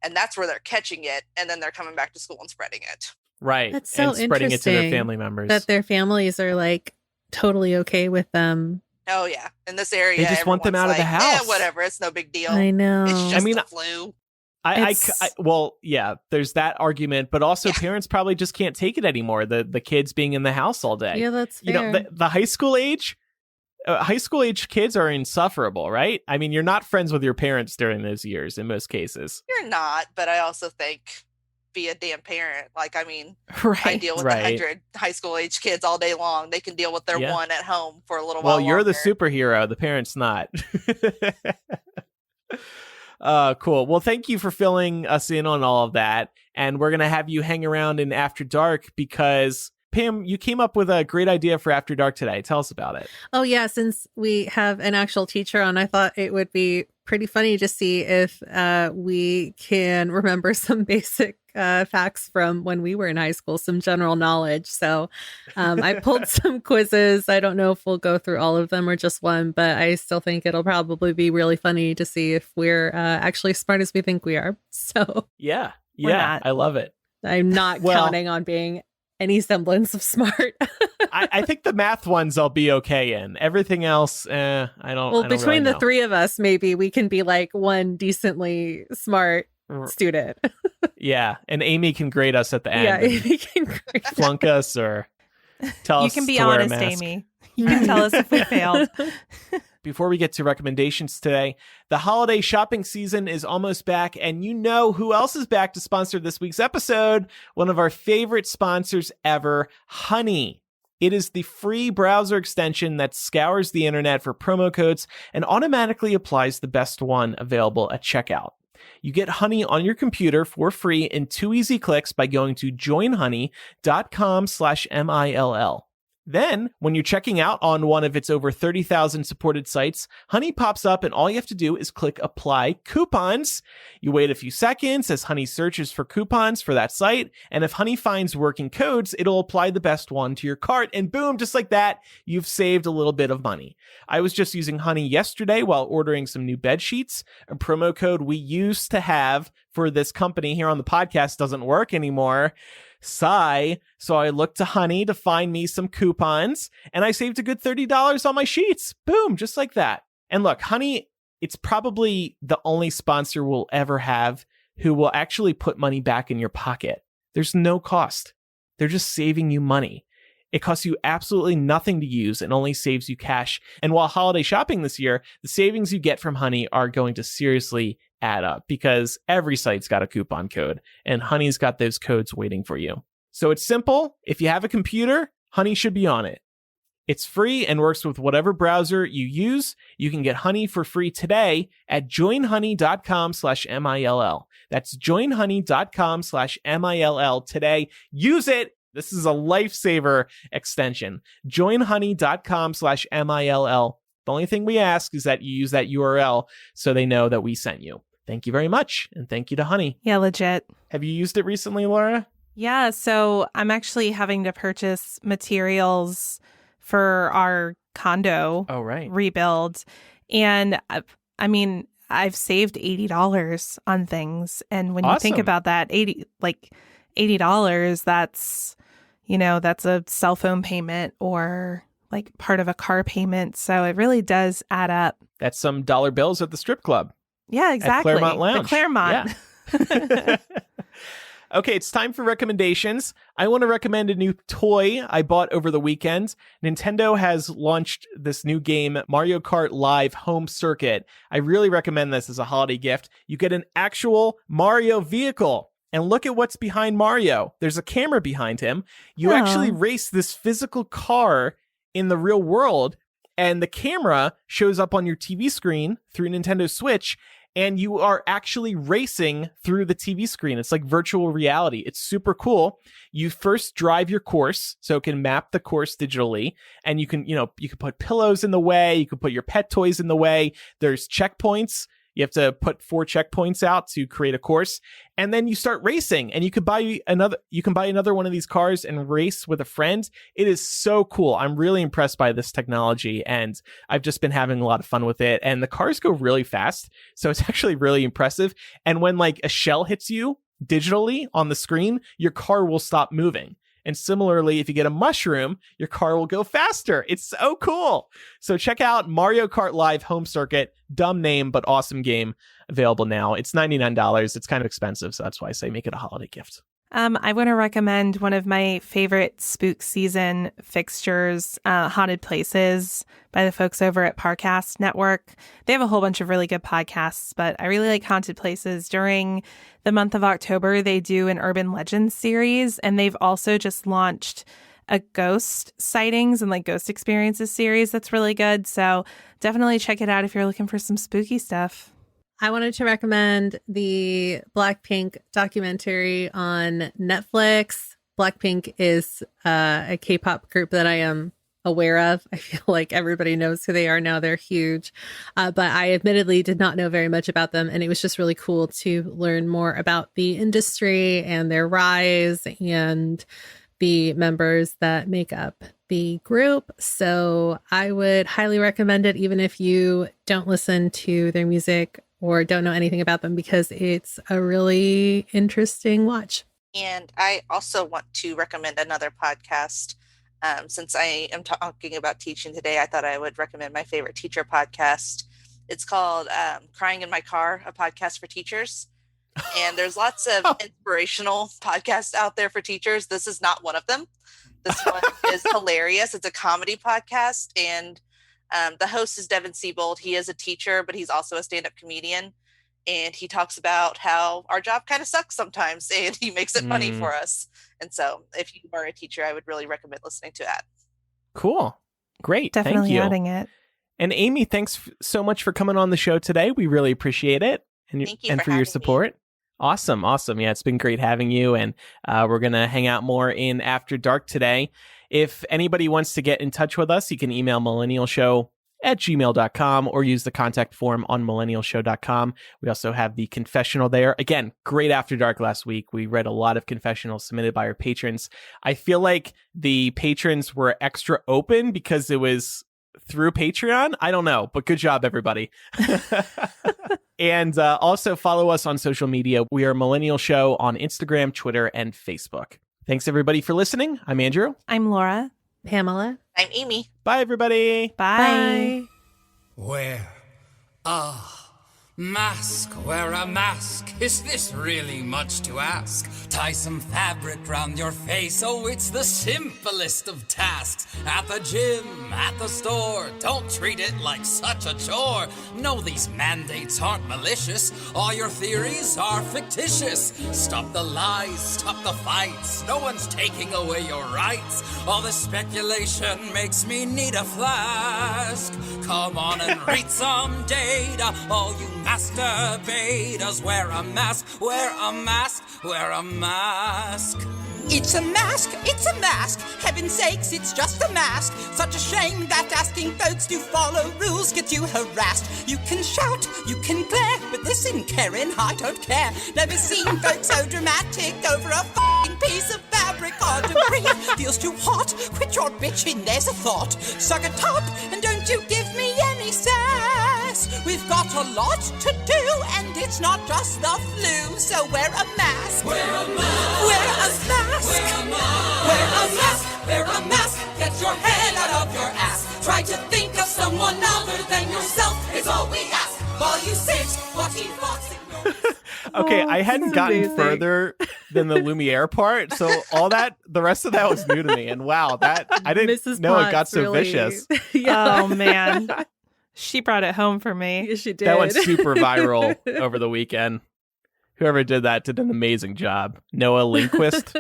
Speaker 5: and that's where they're catching it. And then they're coming back to school and spreading it.
Speaker 1: Right.
Speaker 3: That's so
Speaker 1: and spreading it to their
Speaker 3: interesting
Speaker 1: family members.
Speaker 3: that their families are like totally okay with them.
Speaker 5: Oh yeah, in this area,
Speaker 1: They just want them
Speaker 5: everyone's
Speaker 1: out of the
Speaker 5: like,
Speaker 1: house.
Speaker 5: whatever, it's no big deal.
Speaker 3: I know.
Speaker 5: It's just
Speaker 1: mean,
Speaker 5: the flu.
Speaker 1: Well, yeah, there's that argument, but also parents probably just can't take it anymore. The kids being in the house all day.
Speaker 3: Yeah, that's fair.
Speaker 1: You know, the high school age kids are insufferable, right? I mean, you're not friends with your parents during those years in most cases.
Speaker 5: You're not, but I also think be a damn parent. Like, I mean,
Speaker 2: Right.
Speaker 5: I deal with 100 high school age kids all day long. They can deal with their one at home for a little while.
Speaker 1: Well, you're the
Speaker 5: longer.
Speaker 1: superhero. The parent's not. Cool. Well, thank you for filling us in on all of that. And we're going to have you hang around in After Dark because, Pam, you came up with a great idea for After Dark today. Tell us about it.
Speaker 3: Oh, yeah. Since we have an actual teacher on, I thought it would be pretty funny to see if we can remember some basic facts from when we were in high school, some general knowledge. So I pulled some quizzes. I don't know if we'll go through all of them or just one, but I still think it'll probably be really funny to see if we're actually as smart as we think we are. So
Speaker 1: Yeah.
Speaker 2: We're
Speaker 1: Yeah.
Speaker 2: not.
Speaker 1: I love it.
Speaker 3: I'm not counting on being any semblance of smart.
Speaker 1: I think the math ones I'll be okay in. Everything else, I don't.
Speaker 3: Well,
Speaker 1: I don't
Speaker 3: between
Speaker 1: really
Speaker 3: the
Speaker 1: know.
Speaker 3: three of us, maybe we can be like one decently smart student.
Speaker 1: Yeah, and Amy can grade us at the
Speaker 3: Yeah,
Speaker 1: end.
Speaker 3: we can grade.
Speaker 1: Flunk us or tell
Speaker 2: You
Speaker 1: us
Speaker 2: can be
Speaker 1: to wear a
Speaker 2: honest,
Speaker 1: mask.
Speaker 2: Amy. You can tell us if we failed.
Speaker 1: Before we get to recommendations today, the holiday shopping season is almost back, and you know who else is back to sponsor this week's episode? One of our favorite sponsors ever, Honey. It is the free browser extension that scours the internet for promo codes and automatically applies the best one available at checkout. You get Honey on your computer for free in 2 easy clicks by going to joinhoney.com/MILL. Then, when you're checking out on one of its over 30,000 supported sites, Honey pops up and all you have to do is click Apply Coupons. You wait a few seconds as Honey searches for coupons for that site, and if Honey finds working codes, it'll apply the best one to your cart, and boom, just like that, you've saved a little bit of money. I was just using Honey yesterday while ordering some new bed sheets. A promo code we used to have for this company here on the podcast doesn't work anymore. Sigh. So I looked to Honey to find me some coupons, and I saved a good $30 on my sheets. Boom, just like that. And look, Honey, it's probably the only sponsor we'll ever have who will actually put money back in your pocket. There's no cost. They're just saving you money. It costs you absolutely nothing to use and only saves you cash. And while holiday shopping this year, the savings you get from Honey are going to seriously add up because every site's got a coupon code and Honey's got those codes waiting for you. So it's simple. If you have a computer, Honey should be on it. It's free and works with whatever browser you use. You can get Honey for free today at joinhoney.com/MILL. That's joinhoney.com/MILL today. Use it. This is a lifesaver extension. Joinhoney.com/MILL. The only thing we ask is that you use that URL so they know that we sent you. Thank you very much. And thank you to Honey.
Speaker 2: Yeah, legit.
Speaker 1: Have you used it recently, Laura?
Speaker 2: Yeah, so I'm actually having to purchase materials for our condo rebuild. And I mean, I've saved $80 on things. And when you think about that, $80, that's, that's a cell phone payment or like part of a car payment. So it really does add up.
Speaker 1: That's some dollar bills at the strip club.
Speaker 2: Yeah, exactly.
Speaker 1: At Claremont Lounge.
Speaker 2: The Claremont.
Speaker 1: Yeah. Okay, it's time for recommendations. I want to recommend a new toy I bought over the weekend. Nintendo has launched this new game, Mario Kart Live Home Circuit. I really recommend this as a holiday gift. You get an actual Mario vehicle. And look at what's behind Mario. There's a camera behind him. You actually race this physical car in the real world, and the camera shows up on your TV screen through Nintendo Switch, and you are actually racing through the TV screen. It's like virtual reality. It's super cool. You first drive your course, so it can map the course digitally, and you can put pillows in the way, you can put your pet toys in the way. There's checkpoints. You have to put 4 checkpoints out to create a course, and then you start racing, and you can buy another one of these cars and race with a friend. It is so cool. I'm really impressed by this technology, and I've just been having a lot of fun with it. And the cars go really fast, so it's actually really impressive. And when like a shell hits you digitally on the screen, your car will stop moving. And similarly, if you get a mushroom, your car will go faster. It's so cool. So check out Mario Kart Live Home Circuit. Dumb name, but awesome game. Available now. It's $99. It's kind of expensive, so that's why I say make it a holiday gift.
Speaker 2: I want to recommend one of my favorite spook season fixtures, Haunted Places by the folks over at Parcast Network. They have a whole bunch of really good podcasts, but I really like Haunted Places. During the month of October, they do an urban legends series, and they've also just launched a ghost sightings and like ghost experiences series that's really good. So definitely check it out if you're looking for some spooky stuff.
Speaker 3: I wanted to recommend the Blackpink documentary on Netflix. Blackpink is a K-pop group that I am aware of. I feel like everybody knows who they are now. They're huge. But I admittedly did not know very much about them. And it was just really cool to learn more about the industry and their rise and the members that make up the group. So I would highly recommend it, even if you don't listen to their music or don't know anything about them, because it's a really interesting watch.
Speaker 5: And I also want to recommend another podcast. Since I am talking about teaching today, I thought I would recommend my favorite teacher podcast. It's called Crying in My Car, a podcast for teachers. And there's lots of inspirational podcasts out there for teachers. This is not one of them. This one is hilarious. It's a comedy podcast. And the host is Devin Siebold. He is a teacher, but he's also a stand-up comedian. And he talks about how our job kind of sucks sometimes, and he makes it funny for us. And so if you are a teacher, I would really recommend listening to that.
Speaker 1: Cool. Great.
Speaker 2: Definitely
Speaker 1: Thank you.
Speaker 2: adding it.
Speaker 1: And Amy, thanks so much for coming on the show today. We really appreciate it. And,
Speaker 5: Thank you
Speaker 1: for your support.
Speaker 5: Me.
Speaker 1: Awesome. Yeah, it's been great having you. And we're going to hang out more in After Dark today. If anybody wants to get in touch with us, you can email millennialshow@gmail.com or use the contact form on millennialshow.com. We also have the confessional there. Again, great After Dark last week. We read a lot of confessionals submitted by our patrons. I feel like the patrons were extra open because it was through Patreon. I don't know, but good job, everybody. And also follow us on social media. We are Millennial Show on Instagram, Twitter, and Facebook. Thanks, everybody, for listening. I'm Andrew.
Speaker 2: I'm Laura.
Speaker 3: Pamela.
Speaker 5: I'm Amy.
Speaker 1: Bye, everybody.
Speaker 2: Bye.
Speaker 6: Wear a mask, wear a mask. Is this really much to ask? Tie some fabric round your face. Oh, it's the simplest of tasks. At the gym, at the store, don't treat it like such a chore. No, these mandates aren't malicious. All your theories are fictitious. Stop the lies, stop the fights. No one's taking away your rights. All this speculation makes me need a flask. Come on and read some data. All you masturbators, wear a mask, wear a mask, wear a mask.
Speaker 7: It's a mask, it's a mask. Heaven's sakes, it's just a mask. Such a shame that asking folks to follow rules gets you harassed. You can shout, you can glare, but listen, Karen, I don't care. Never seen folks so dramatic over a f***ing piece of fabric or debris. Feels too hot, quit your bitching, there's a thought. Suck it up, and don't you give me any sass. We've got a lot to do, and it's not just the flu. So wear a mask.
Speaker 6: Wear a mask.
Speaker 7: Wear a mask.
Speaker 6: Wear a mask.
Speaker 7: Wear a mask.
Speaker 6: Wear a mask. Get your head out of your ass.
Speaker 7: Try to think of someone other than yourself is all we ask. While you sit watching Fox News.
Speaker 1: Okay,
Speaker 2: Oh,
Speaker 1: I
Speaker 2: this
Speaker 1: hadn't
Speaker 2: is
Speaker 1: gotten
Speaker 2: amazing.
Speaker 1: further than the Lumiere part, so all that, the rest of that was new to me. And wow, that I didn't
Speaker 3: Mrs.
Speaker 1: know it got
Speaker 3: Potts
Speaker 1: so
Speaker 3: really-
Speaker 1: vicious.
Speaker 3: Yeah.
Speaker 2: Oh, man. She brought it home for me.
Speaker 3: She did.
Speaker 1: That went super viral over the weekend. Whoever did that did an amazing job. Noah Lindquist.